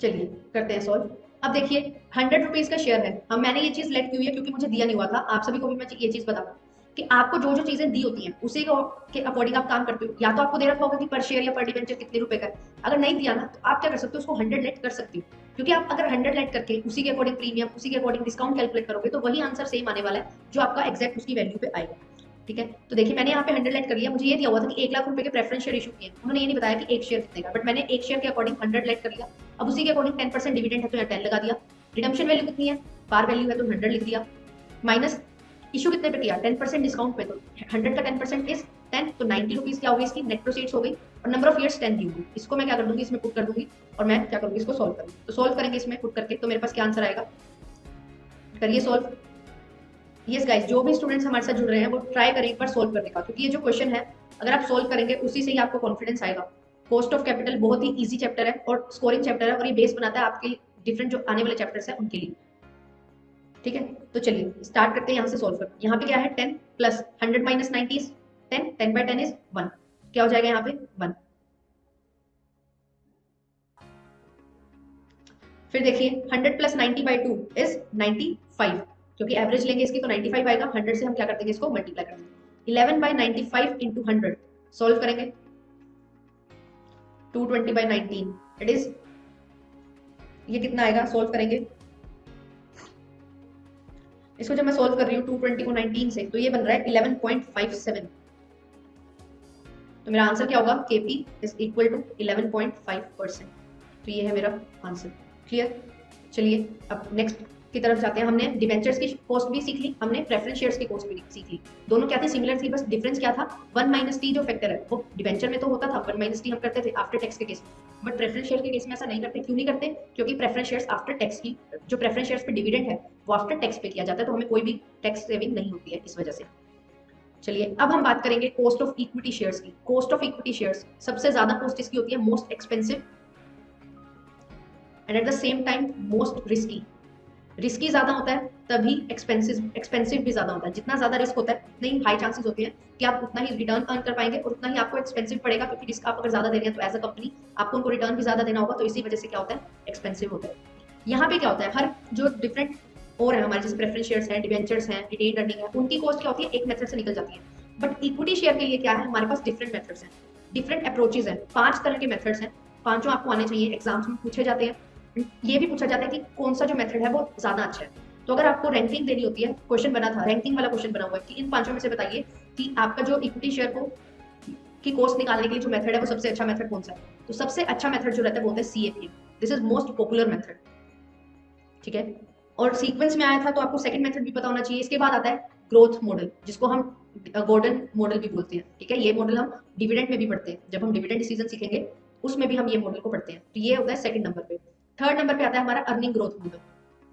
चलिए करते हैं सॉल्व। अब देखिए 100 रुपीज का शेयर है, हम मैंने ये चीज लेट की हुई है क्योंकि मुझे दिया नहीं हुआ था। आप सभी को भी मैं ये चीज बताऊँ कि आपको जो जो चीजें दी होती हैं उसी के अकॉर्डिंग आप काम करते हो। या तो आपको दे रखा होगा कि पर शेयर या पर डिवेंचर कितने रुपए का है, अगर नहीं दिया ना तो आप क्या कर सकते हो, उसको 100 लेट कर सकते हो। क्योंकि आप अगर 100 लेट करके उसी के अकॉर्डिंग प्रीमियम, उसी के अकॉर्डिंग डिस्काउंट कैलकुलेट करोगे तो वही आंसर सेम आने वाला है जो आपका एग्जैक्ट उसकी वैल्यू पे आएगा। ठीक है, तो देखिए मैंने यहाँ पे 100 लेट कर लिया। मुझे ये दिया हुआ था कि 1 लाख रुपए के प्रेफरेंस शेयर इशू किए, उन्होंने ये नहीं बताया कि एक शेयर कितने का, बट मैंने एक शेयर के अकॉर्डिंग 100 लेट कर लिया। अब उसी के अकॉर्डिंग 10% डिविडेंड है तो यहाँ 10 लगा दिया। रिडम्पशन वैल्यू कितनी है, पार वैल्यू है तो 100 लिख दिया, माइनस इशू कितने पे किया 10% डिस्काउंट पे, तो 100 का 10% इज 10, तो 90 रुपीज क्या हो गई इसकी नेट प्रोसीड्स हो गई, और नंबर ऑफ ईयर्स 10 दी होगी। इसको मैं क्या कर दूंगी, इसमें पुट कर दूंगी, और मैं क्या करूंगी इसको सोल्व करूंगी। तो सोल्व करेंगे इसमें पुट करके, तो मेरे पास क्या आंसर आएगा, करिए सोल्व। यस गाइस, जो भी स्टूडेंट्स हमारे साथ जुड़ रहे हैं वो ट्राई करें एक बार सोल्व करने का, क्योंकि ये जो क्वेश्चन है अगर आप सोल्व करेंगे उसी से ही आपको कॉन्फिडेंस आएगा। कॉस्ट ऑफ कैपिटल बहुत ही इजी चैप्टर है और स्कोरिंग चैप्टर है, और ये बेस बनाता है आपके डिफरेंट जो आने वाले चैप्टर्स हैं उनके लिए। ठीक है, तो चलिए स्टार्ट करते हैं यहाँ से सोल्व करते हैं। यहाँ पे क्या है 10 plus 100 minus 90 is 10, 10 by 10 is 1, क्या हो जाएगा यहाँ पे 1। फिर देखिए 100 प्लस 90 बाई 2 इज 95, क्योंकि एवरेज लेंगे इसकी तो 95 आएगा। 100 से हम क्या कर देंगे, इसको मल्टीप्लाई कर देंगे। 11 बाई 95 इंटू 100 सोल्व करेंगे, 220 बाई 19 इट इज, ये कितना आएगा सोल्व करेंगे इसको। जब मैं सोल्व कर रही हूँ 220 को 19 से, तो ये बन रहा है 11.57। तो मेरा आंसर क्या होगा, केपी इज इक्वल टू 11.5%। तो ये है मेरा आंसर। क्लियर, चलिए अब नेक्स्ट की तरफ जाते हैं। हमने डिवेंचर्स की कॉस्ट भी सीख ली, हमने प्रेफरेंस शेयर्स की कॉस्ट भी सीख ली। दोनों क्या थी, सिमिलर थी, बस डिफरेंस क्या था, 1 माइनस टी जो फैक्टर है वो डिवेंचर में तो होता था, 1 माइनस टी हम करते थे आफ्टर टैक्स के केस में, बट प्रेफरेंस शेयर के केस में ऐसा नहीं करते। क्यों नहीं करते, क्योंकि प्रेफरेंस शेयर्स आफ्टर टैक्स की, जो प्रेफरेंस शेयर्स पे डिविडेंड है वो आफ्टर टैक्स पे किया जाता है, तो हमें कोई भी टैक्स सेविंग नहीं होती है इस वजह से। चलिए अब हम बात करेंगे कॉस्ट ऑफ इक्विटी शेयर्स की। कॉस्ट ऑफ इक्विटी शेयर्स सबसे ज्यादा कॉस्ट इसकी होती है, most expensive and at the same time most risky. Risky ज्यादा होता है तभी एक्सपेंसिव भी ज्यादा होता है। जितना ज्यादा रिस्क होता है उतनी ही हाई चांसेस होते हैं कि आप उतना ही रिटर्न अर्न कर पाएंगे, और उतना ही आपको एक्सपेंसिव पड़ेगा, क्योंकि रिस्क आप अगर ज्यादा दे रहे हैं तो एज अ कंपनी आपको उनको रिटर्न भी ज्यादा देना होगा, तो इसी वजह से क्या होता है, एक्सपेंसिव होता है। यहाँ पे क्या होता है, हर जो डिफरेंट और है हमारे जैसे प्रेफरेंस शेयर्स हैं, डिवेंचर्स हैं, रिटेन अर्निंग है, उनकी कॉस्ट क्या होती है, एक मेथड से निकल जाती है। बट इक्विटी शेयर के लिए क्या है, हमारे पास डिफरेंट मेथड्स हैं, डिफरेंट अप्रोचेज हैं, 5 तरह के मेथड्स हैं। पांचों आपको आने चाहिए, एग्जाम्स में पूछे जाते हैं। ये भी पूछा जाता है कि कौन सा जो मेथड है वो ज्यादा अच्छा है। तो अगर आपको रैंकिंग देनी होती है, क्वेश्चन बना था, रैंकिंग वाला क्वेश्चन बना हुआ है कि इन पांचों में से बताइए कि आपका जो इक्विटी शेयर को की कॉस्ट निकालने के लिए जो मेथड है वो सबसे अच्छा मेथड कौन सा है। तो सबसे अच्छा मेथड जो रहता है वो होता है CAPM, this is most popular method. ठीक है, और सीक्वेंस में आया था तो आपको सेकंड मेथड भी पता होना चाहिए। इसके बाद आता है ग्रोथ मॉडल, जिसको हम गॉर्डन मॉडल भी बोलते हैं। ठीक है, ये मॉडल हम डिविडेंड में भी पढ़ते हैं, जब हम डिविडेंड डिसीजन सीखेंगे उसमें भी हम ये मॉडल को पढ़ते हैं। तो ये होता है सेकंड नंबर पे। थर्ड नंबर पे आता है हमारा अर्निंग ग्रोथ मॉडल।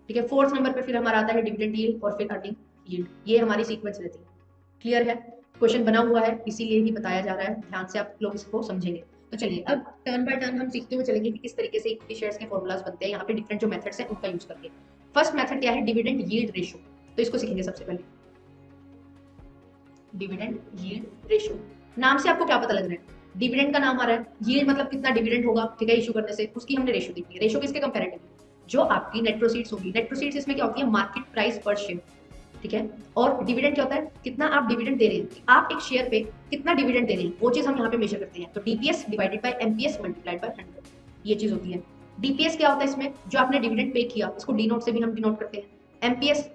ठीक है, फोर्थ नंबर पे फिर हमारा आता है डिविडेंड यील्ड और फिर अर्निंग यील्ड। ये हमारी सीक्वेंस रहती है। क्लियर है, क्वेश्चन बना हुआ है इसीलिए ही बताया जा रहा है, ध्यान से आप लोग इसको समझेंगे। तो चलिए अब टर्न बाय टर्न हम सीखते हुए चलेंगे कि किस तरीके से इक्विटी शेयर्स के फॉर्मूलाज बनते हैं, यहाँ पे डिफरेंट जो मेथड्स हैं उनका यूज करके। फर्स्ट मेथड क्या है, डिविडेंड यील्ड रेशो। तो इसको सीखेंगे सबसे पहले, डिविडेंड यील्ड रेशो। नाम से आपको क्या पता लग रहा है, डिविडेंड का नाम आ रहा है, यील्ड मतलब कितना डिविडेंड होगा, ठीक है, इशू करने से, उसकी हमने रेशो देखी है। रेशो किसके कंपैरेटिव, जो आपकी नेट प्रोसीड्स होगी। नेट प्रोसीड्स इसमें क्या होती है, मार्केट प्राइस पर शेयर। ठीक है, और डिविडेंड क्या होता है, कितना आप डिविडेंड दे रहे हैं, आप एक शेयर पे कितना डिविडेंड दे रहे हैं, वो चीज हम यहाँ पे मेजर करते हैं। तो DPS divided by MPS multiplied by 100, ये चीज होती है। डीपीएस क्या होता है, इसमें जो आपने डिविडेंड पे किया, इसको डी नोट से भी हम डिनोट करते हैं। एमपीएस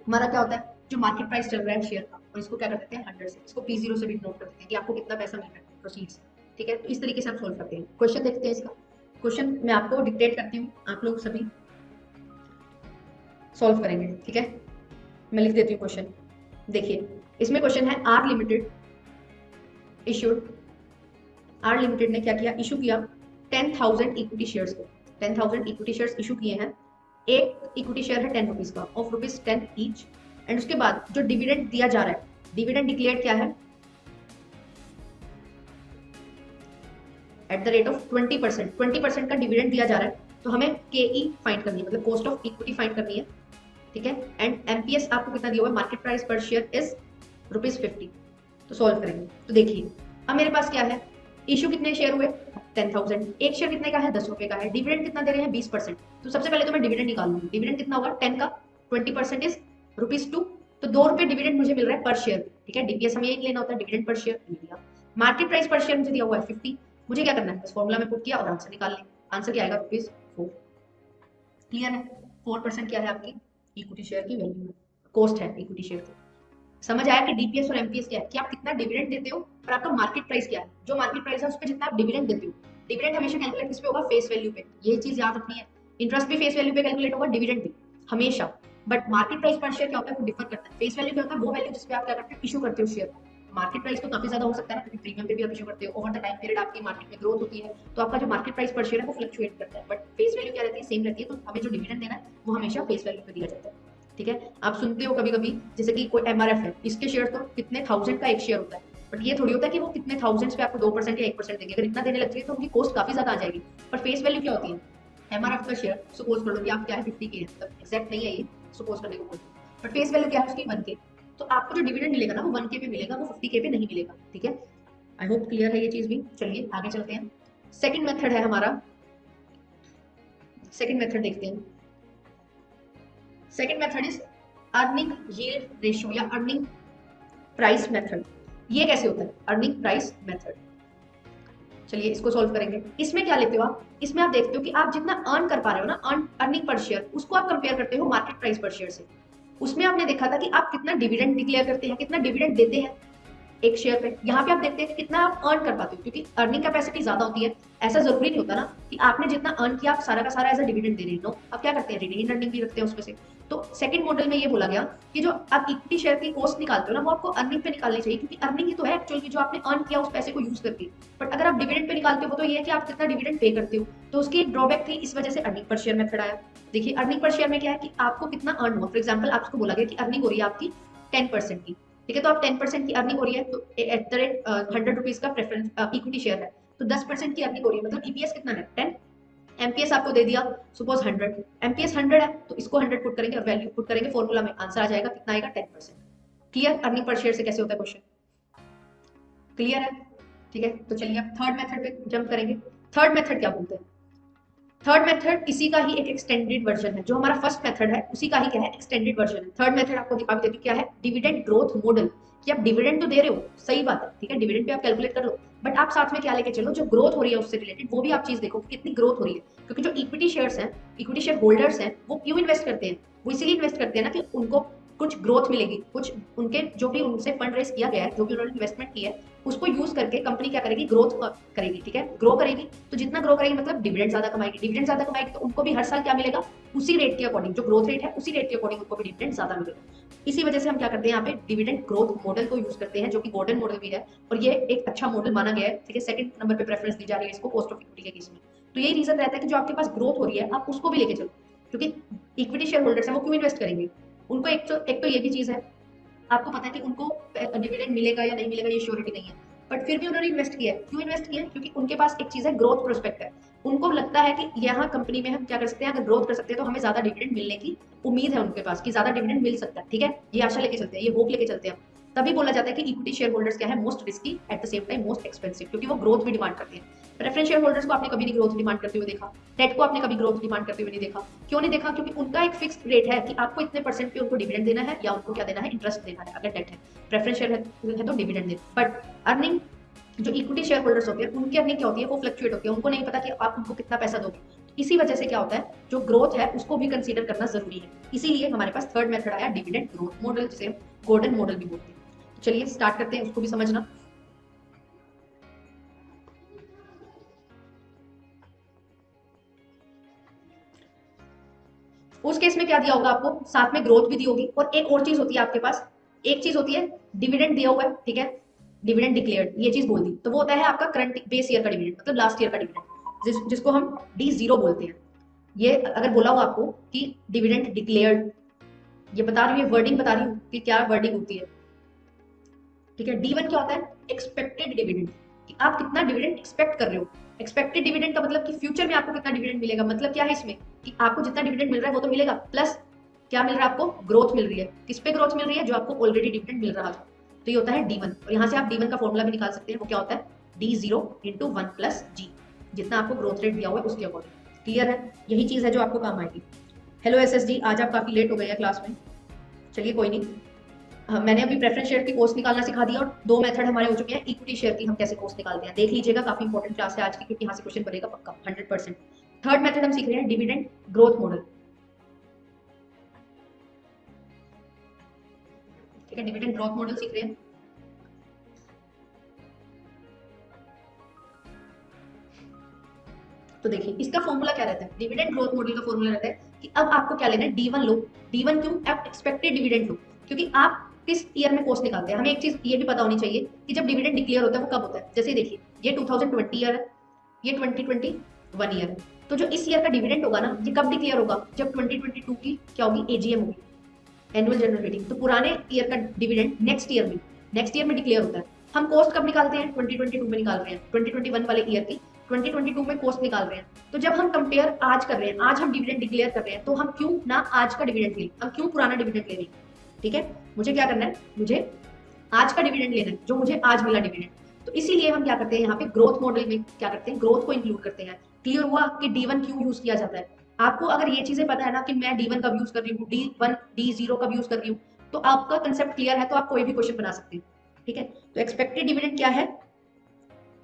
हमारा क्या होता है, जो मार्केट प्राइस चल रहा है शेयर का, और इसको क्या कर देते हैं 100 से, इसको P0 से भी नोट कर देते हैं कि आपको कितना पैसा मिल रहा है प्रोसीड्स। ठीक है, तो इस तरीके से हम सोल्व करते हैं। क्वेश्चन देखते हैं इसका। क्वेश्चन मैं आपको डिक्टेट करती हूँ, आप लोग सभी सॉल्व करेंगे, ठीक है। मैं लिख देती हूँ क्वेश्चन। देखिए इसमें क्वेश्चन है R limited issued, R limited ने क्या किया, इशू किया 10,000 इक्विटी शेयर्स को। 10,000 इक्विटी शेयर्स इशू किए हैं। एक इक्विटी शेयर है 10 रुपीज का, ऑफ रुपीज 10 ईच। एंड उसके बाद जो डिविडेंड दिया जा रहा है, डिविडेंड डिक्लेयर क्या है, एट द रेट ऑफ 20%। 20% का डिविडेंड दिया जा रहा है, तो हमें के फाइंड करनी है, मतलब कॉस्ट ऑफ इक्विटी फाइंड करनी है, ठीक है। एंड एमपीएस आपको कितना दिया हुआ है, मार्केट प्राइस पर शेयर इज ₹50। तो सॉल्व करेंगे तो देखिए अब मेरे पास क्या है, इशू कितने शेयर हुए 10,000, एक शेयर कितने का है 10 रुपए का है, डिविडेंड कितना दे रहे हैं 20%। तो सबसे पहले तो मैं डिविडेंड निकाल लूंगी, डिविडेंड कितना होगा 10 का 20% इज ₹2, तो 2 रुपए डिविडेंड मुझे मिल रहा है पर शेयर, ठीक है। डीपीएस हमें एक लेना होता है, डिविडेंड पर शेयर लिया। मार्केट प्राइस पर शेयर मुझे दिया हुआ है 50, मुझे क्या करना है, बस फॉर्मूला में पुट किया और आंसर निकाल लें। आंसर क्या आएगा ₹4। क्लियर है, 4% क्या है आपकी इक्विटी शेयर की वैल्यू है, कॉस्ट है इक्विटी शेयर की। समझ आया कि डीपीएस और एमपीएस क्या है, कि आप कितना डिविडेंड देते हो और आपका मार्केट प्राइस क्या है, जो मार्केट प्राइस है उस पर जितना आप डिविडेंड देते हो। डिविडेंड हमेशा कैलकुलेट किस पे होगा, फेस वैल्यू पे, ये चीज याद रखनी है। इंटरेस्ट भी फेस वैल्यू पे कैलकुलेट होगा, डिविडेंड भी हमेशा। बट मार्केट प्राइस पर शेयर क्या होता है, वो डिफर करता है। फेस वैल्यू क्या होता है, वो वैल्यू जिसपे आप क्या करते हो, इशू करते हो शेयर। मार्केट प्राइस तो काफी ज्यादा हो सकता है, क्योंकि प्रीमियम पे भी आप इशू करते हो, ओवर द टाइम पीरियड आपकी मार्केट में ग्रोथ होती है, तो आपका जो मार्केट प्राइस पर शेयर है वो फ्लक्चुएट करता है। बट फेस वैल्यू क्या रहती है, सेम रहती है। तो हमें जो डिविडेंड देना है वो हमेशा फेस वैल्यू पे दिया जाता है, ठीक है। आप सुनते हो कभी कभी, जैसे कि कोई एमआरएफ है, इसके शेयर तो कितने थाउजेंड का एक शेयर होता है, बट ये थोड़ी होता है कि वो कितने थाउजेंड्स पे आपको 2% या 1% देंगे। अगर इतना देने लगती है तो उनकी कॉस्ट काफी ज्यादा आ जाएगी। पर फेस वैल्यू क्या होती है, एमआरएफ का शेयर सपोज कर लो कि आप क्या है 50 के है, मतलब एग्जैक्ट नहीं है ये, सपोज करने को बोलते हैं, बट फेस वैल्यू क्या है उसकी 1K। तो आपको जो डिविडेंड मिलेगा ना वो 1K पे मिलेगा, वो 50K पे नहीं मिलेगा, ठीक है। आई होप क्लियर है ये चीज भी। चलिए आगे चलते हैं। सेकंड मेथड है हमारा, सेकंड मेथड देखते हैं। Second method is earning yield ratio या अर्निंग प्राइस मेथड। ये कैसे होता है, अर्निंग प्राइस मेथड। चलिए इसको सॉल्व करेंगे। इसमें क्या लेते हो आप, इसमें आप देखते हो कि आप जितना अर्न कर पा रहे हो ना, अर्निंग पर शेयर, उसको आप कंपेयर करते हो मार्केट प्राइस पर शेयर से। उसमें आपने देखा था कि आप कितना डिविडेंड डिक्लेयर करते हैं, कितना डिविडेंड देते हैं एक शेयर पे। यहाँ पे आप देखते हैं कि कितना आप अर्न कर पाते हो, क्योंकि अर्निंग कैपेसिटी ज्यादा होती है। ऐसा जरूरी नहीं होता ना कि आपने जितना अर्न किया आप सारा का सारा एज अ डिविडेंड दे रहे हो। आप क्या करते हैं, रिटेन अर्निंग भी रखते हैं उसमें से। तो सेकंड मॉडल में ये बोला गया कि जो आप इक्विटी शेयर की कॉस्ट निकालते हो ना, वो आपको अर्निंग पे निकालनी चाहिए, क्योंकि अर्निंग ही तो है एक्चुअल की, जो आपने अर्न किया उस पैसे को यूज करके। बट अगर आप डिविडेंड पे निकालते हो तो ये है कि आप कितना डिविडेंड पे करते हो। तो उसकी एक ड्रॉबैक थी, इस वजह से अर्निंग पर शेयर मेथड आया। देखिए अर्निंग पर शेयर में क्या है कि आपको कितना अर्न हुआ। फॉर एग्जाम्पल आपको बोला गया कि अर्निंग हो रही है आपकी 10% की, ठीक है। तो आप 10% की अर्निंग हो रही है, तो एट द रेट 100 रुपीज का प्रेफरेंस इक्विटी शेयर है, तो 10% की अर्निंग हो रही है, मतलब ईपीएस कितना है 10। एमपीएस आपको दे दिया सपोज 100, एमपीएस 100 है, तो इसको 100 पुट करेंगे और वैल्यू पुट करेंगे फॉर्मूला में, आंसर आ जाएगा कितना आएगा 10%। क्लियर, अर्निंग पर शेयर से कैसे होता है क्वेश्चन, क्लियर है, ठीक है। तो चलिए अब थर्ड मेथड पे जंप करेंगे। थर्ड मेथड क्या बोलते हैं, थर्ड मेथड इसी का ही एक एक्सटेंडेड वर्जन है। जो हमारा फर्स्ट मेथड है उसी का ही क्या है, एक्सटेंडेड वर्जन है। थर्ड मेथड आपको दिखा भी देती क्या है, डिविडेंड ग्रोथ मॉडल। कि आप डिविडेंड तो दे रहे हो, सही बात है, ठीक है, डिविडेंड पे आप कैलकुलेट कर लो, बट आप साथ में क्या लेके चलो, जो ग्रोथ हो रही है उससे रिलेटेड वो भी आप चीज देखो कि कितनी ग्रोथ हो रही है। क्योंकि जो इक्विटी शेयर्स हैं, इक्विटी शेयर होल्डर्स हैं, वो क्यों इन्वेस्ट करते हैं, वो इसीलिए इन्वेस्ट करते हैं ना कि उनको कुछ ग्रोथ मिलेगी, कुछ उनके जो भी उनसे फंड रेस किया गया है, जो भी उन्होंने इन्वेस्टमेंट की है, उसको यूज करके कंपनी क्या करेगी, ग्रोथ करेगी, ठीक है, ग्रो करेगी। तो जितना ग्रो करेगी मतलब डिविडेंड ज्यादा कमाएगी, डिविडेंड ज्यादा कमाएगी तो उनको भी हर साल क्या मिलेगा, उसी रेट के अकॉर्डिंग, जो ग्रोथ रेट है उसी रेट के अकॉर्डिंग उनको भी डिविडेंड ज्यादा मिलेगा। इसी वजह से हम क्या करते हैं, यहाँ पे डिविडेंड ग्रोथ मॉडल को यूज करते हैं, जो कि गोल्डन मॉडल भी है, और ये एक अच्छा मॉडल माना गया है, ठीक है। सेकंड नंबर पे प्रेफरेंस दी जा रही है इसको कॉस्ट ऑफ इक्विटी के केस में। तो यही रीजन रहता है कि जो आपके पास ग्रोथ हो रही है आप उसको भी लेके चलो, क्योंकि इक्विटी शेयर होल्डर्स है वो क्यों इन्वेस्ट करेंगे, उनको एक तो ये भी चीज है, आपको पता है कि उनको डिविडेंड मिलेगा या नहीं मिलेगा ये श्योरिटी नहीं है, बट फिर भी उन्होंने इन्वेस्ट किया है। क्यों इन्वेस्ट किया है, क्योंकि उनके पास एक चीज है, ग्रोथ प्रोस्पेक्ट है। उनको लगता है कि यहाँ कंपनी में हम क्या कर सकते हैं, अगर ग्रोथ कर सकते हैं तो हमें ज्यादा डिविडेंड मिलने की उम्मीद है उनके पास, कि ज्यादा डिविडेंड मिल सकता है, ठीक है, ये आशा लेके चलते हैं, ये होप लेके चलते हैं। तभी बोला जाता है कि इक्विटी शेयर होल्डर्स क्या है, most risky at the same time most expensive, क्योंकि वो ग्रोथ भी डिमांड करते हैं। प्रेफरेंस शेयर होल्डर्स को आपने कभी नहीं ग्रोथ डिमांड करते हुए देखा, डेट को आपने कभी ग्रोथ डिमांड करते हुए नहीं देखा। क्यों नहीं देखा, क्योंकि उनका एक फिक्स्ड रेट है कि आपको इतने परसेंट पे उनको डिविडेंड देना है, या उनको क्या देना है, इंटरेस्ट देना है, अगर डेट है। प्रेफरेंस शेयर है तो डिविडेंड दे, बट अर्निंग जो इक्विटी शेयर होल्डर्स होते हैं उनकी अर्निंग क्या होती है, वो फ्लक्चुएट होती है, उनको नहीं पता कि आप उनको कितना पैसा दोगे। इसी वजह से क्या होता है, जो ग्रोथ है उसको भी कंसीडर करना जरूरी है। इसीलिए हमारे पास थर्ड मेथड आया, डिविडेंड ग्रोथ मॉडल, जिसे गोल्डन मॉडल भी बोलते हैं। तो चलिए स्टार्ट करते हैं, उसको भी समझना। उस केस में क्या दिया होगा आपको, साथ में ग्रोथ भी दी होगी, और एक और चीज होती है आपके पास, एक चीज होती है डिविडेंड दिया हुआ है, ठीक है, डिविडेंड डिक्लेयर्ड, ये चीज बोल दी, तो वो होता है आपका करंट बेस ईयर का डिविडेंड, मतलब लास्ट ईयर का डिविडेंड, जिसको हम D0 बोलते हैं। ये अगर बोला हो आपको कि डिविडेंड डिक्लेयर्ड, ये बता रही हूँ, वर्डिंग बता रही हूँ कि क्या वर्डिंग होती है, ठीक है। D1 क्या होता है, एक्सपेक्टेड डिविडेंड, कि आप कितना डिविडेंड एक्सपेक्ट कर रहे हो। एक्सपेक्टेड डिविडेंड का मतलब कि फ्यूचर में आपको कितना डिविडेंड मिलेगा, मतलब क्या है इसमें कि आपको जितना डिविडेंड मिल रहा है वो तो मिलेगा, प्लस क्या मिल रहा है आपको, ग्रोथ मिल रही है। किस पे ग्रोथ मिल रही है, जो आपको ऑलरेडी डिविडेंड मिल रहा था। तो ये होता है D1, और यहाँ से आप D1 का फॉर्मूला भी निकाल सकते हैं, वो क्या होता है, D0 इंटू 1 प्लस G, जितना आपको ग्रोथ रेट दिया हुआ है उसके अकॉर्डिंग। क्लियर है, यही चीज है जो आपको काम आएगी। हेलो SSG, आज आप काफी लेट हो गए हैं क्लास में, चलिए कोई नहीं। मैंने अभी प्रेफरेंस शेयर की कोस्ट निकालना सिखा दिया, और 2 मेथड हमारे हो चुके हैं इक्विटी शेयर की हम कैसे कोस्ट निकालते हैं, देख लीजिएगा, काफी इंपॉर्टेंट क्लास है आज की, क्योंकि यहाँ से क्वेश्चन बनेगा पक्का 100%। थर्ड मेथड हम सीख रहे हैं डिविडेंड ग्रोथ मॉडल, ठीक है, डिविडेंड ग्रोथ मॉडल सीख रहे हैं। तो देखिए इसका फॉर्मूला क्या रहता है, डिविडेंड ग्रोथ मॉडल का फॉर्मूला रहता है कि अब आपको क्या लेना है, D1 लो। D1 क्यों, आप एक्सपेक्टेड डिविडेंड लो, क्योंकि आप किस ईयर में कोस्ट निकालते हैं। हमें एक चीज ये भी पता होनी चाहिए कि जब डिविडेंड डिक्लेयर होता है वो कब होता है। जैसे देखिए ये 2020 ईयर है, ये 2021 ईयर है, तो जो इस ईयर का डिविडेंड होगा ना, ये कब डिक्लेयर होगा, जब 2022 की क्या होगी, AGM होगी, एनुअल जनरल मीटिंग। तो पुराने ईयर का डिविडेंड नेक्स्ट ईयर में डिक्लेयर होता है। हम कोस्ट कब निकालते हैं, 2022 में निकाल रहे हैं, 2021 वाले ईयर की 2022 में कोस्ट निकाल रहे हैं। तो जब हम कंपेयर आज कर रहे हैं, आज हम डिविडेंड डिक्लेयर कर रहे हैं, तो हम क्यों ना आज का डिविडेंड लें, हम क्यों पुराना डिविडेंड ले रहे हैं, ठीक है। मुझे क्या करना है, मुझे आज का डिविडेंड लेना है, जो मुझे आज मिला डिविडेंड। तो इसीलिए हम क्या करते हैं, यहाँ पे ग्रोथ मॉडल में क्या करते हैं, ग्रोथ को इंक्लूड करते हैं। क्लियर हुआ कि D1 क्यों यूज किया जाता है। आपको अगर ये चीजें पता है ना कि मैं D1 कब यूज कर रही हूँ, D1 D0 कब यूज कर रही हूँ, तो आपका कंसेप्ट क्लियर है, तो आप कोई भी क्वेश्चन बना सकते हैं, ठीक है। तो एक्सपेक्टेड डिविडेंड क्या है,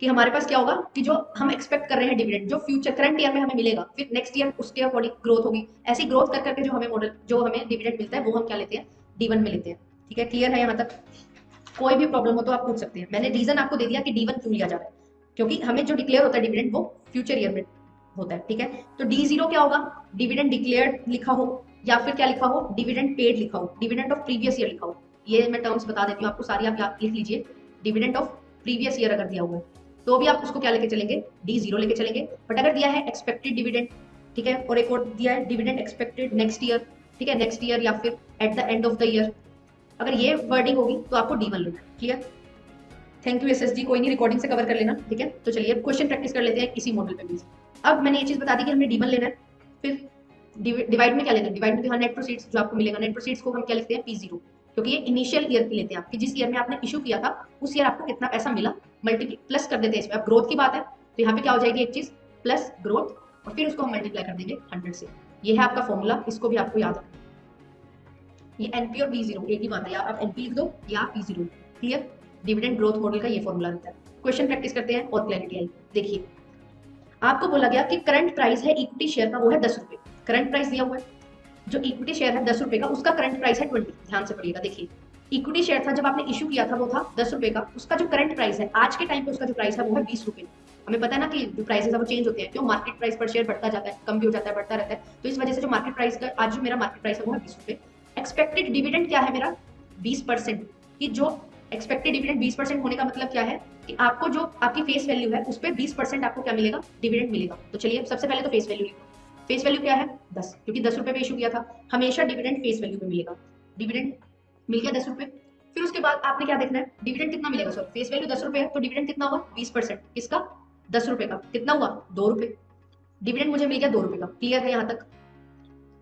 कि हमारे पास क्या होगा कि जो हम एक्सपेक्ट कर रहे हैं डिविडेंड, जो फ्यूचर करंट ईयर में हमें मिलेगा, फिर नेक्स्ट ईयर उसके अकॉर्डिंग ग्रोथ होगी। ऐसी ग्रोथ कर करके जो हमें मॉडल, जो हमें डिविडेंड मिलता है, वो हम क्या लेते हैं, D1 में लेते हैं, ठीक है। क्लियर है यहाँ तक, कोई भी प्रॉब्लम हो तो आप पूछ सकते हैं। मैंने रीजन आपको दे दिया कि D1 क्यों लिया जा रहा है, क्योंकि हमें जो डिक्लेयर होता है डिविडेंड वो फ्यूचर ईयर में होता है, ठीक है। तो D0 क्या होगा, डिविडेंड डिक्लेयर्ड लिखा हो, या फिर क्या लिखा हो, डिविडेंड पेड लिखा हो, डिविडेंड ऑफ प्रीवियस ईयर लिखा हो। ये मैं टर्म्स बता देती हूँ आपको सारी, आप लिख लीजिए। डिविडेंड ऑफ प्रीवियस ईयर अगर दिया हुआ है तो भी आप उसको क्या लेके चलेंगे, D0 लेके चलेंगे। बट अगर दिया है एक्सपेक्टेड डिविडेंड, ठीक है, और एक और दिया है डिविडेंड एक्सपेक्टेड नेक्स्ट ईयर, ठीक है, नेक्स्ट ईयर या फिर at the end of the year, अगर ये वर्डिंग होगी तो आपको D1 लेना है। क्लियर, थैंक यू SSG, कोई नहीं, रिकॉर्डिंग से कवर कर लेना, ठीक है। तो चलिए क्वेश्चन प्रैक्टिस कर लेते हैं इसी मॉडल पे भी। अब मैंने ये चीज बता दी कि हमें D1 लेना है, फिर डिवाइड में क्या लेना है, डिवाइड में नेट प्रोसीड्स जो आपको मिलेगा, नेट प्रोसीड्स को हम क्या लिखते हैं, P0, क्योंकि ये इनिशियल ईयर की लेते हैं आप, कि जिस ईयर में आपने इशू किया था उस ईयर आपको कितना पैसा मिला, मल्टीप्लाई प्लस कर देते हैं इसमें। अब ग्रोथ की बात है तो यहाँ पे क्या हो जाएगी एक चीज, प्लस ग्रोथ, और फिर उसको हम मल्टीप्लाई कर देंगे 100 से। ये है आपका फॉर्मूला, इसको भी आपको याद रखना। ये NP और P0 एक ही बात है, या आप NP लिख दो या P0। Clear, dividend growth model का ये फॉर्मूला रहता है। क्वेश्चन प्रैक्टिस करते हैं और क्लैरिटी आई। देखिए आपको बोला गया कि करंट प्राइस है इक्विटी शेयर का, वो है 10 रुपए। करंट प्राइस दिया हुआ है, जो इक्विटी शेयर है 10 रुपए का, उसका करंट प्राइस है 20। ध्यान से पढ़िएगा, देखिए इक्विटी शेयर था जब आपने इशू किया था वो था 10 रुपए का, उसका जो करंट प्राइस है आज के टाइम पे उसका जो प्राइस है वो है 20 रुपए। हमें पता है ना कि जो प्राइसेस है वो चेंज होते हैं, क्यों, मार्केट प्राइस पर शेयर बढ़ता जाता है, कम भी हो जाता है, बढ़ता रहता है। तो इस वजह से जो मार्केट प्राइस का आज जो मेरा मार्केट प्राइस है वो है 20 रुपए। एक्सपेक्टेड डिविडेंड क्या है मेरा, 20%। कि जो एक्सपेक्टेड डिविडेंड 20% होने का मतलब क्या है कि आपको जो आपकी फेस वैल्यू है उस पर 20% आपको क्या मिलेगा, डिविडेंड मिलेगा। तो चलिए सबसे पहले तो फेस वैल्यू लिखो। फेस वैल्यू क्या है, 10, क्योंकि 10 रुपए पे इशू किया था, हमेशा डिविडेंड फेस वैल्यू पे मिलेगा। डिविडेंड मिल गया 10 रुपए। फिर उसके बाद आपने क्या देखना है, डिविडेंड कितना मिलेगा, सॉरी फेस वैल्यू 10 रुपए है तो डिविडेंड कितना हुआ, 20%। किसका, 10 रुपए का, कितना हुआ, 2 रुपए। डिविडेंड मुझे मिल गया 2 रुपए का। क्लियर है यहाँ तक।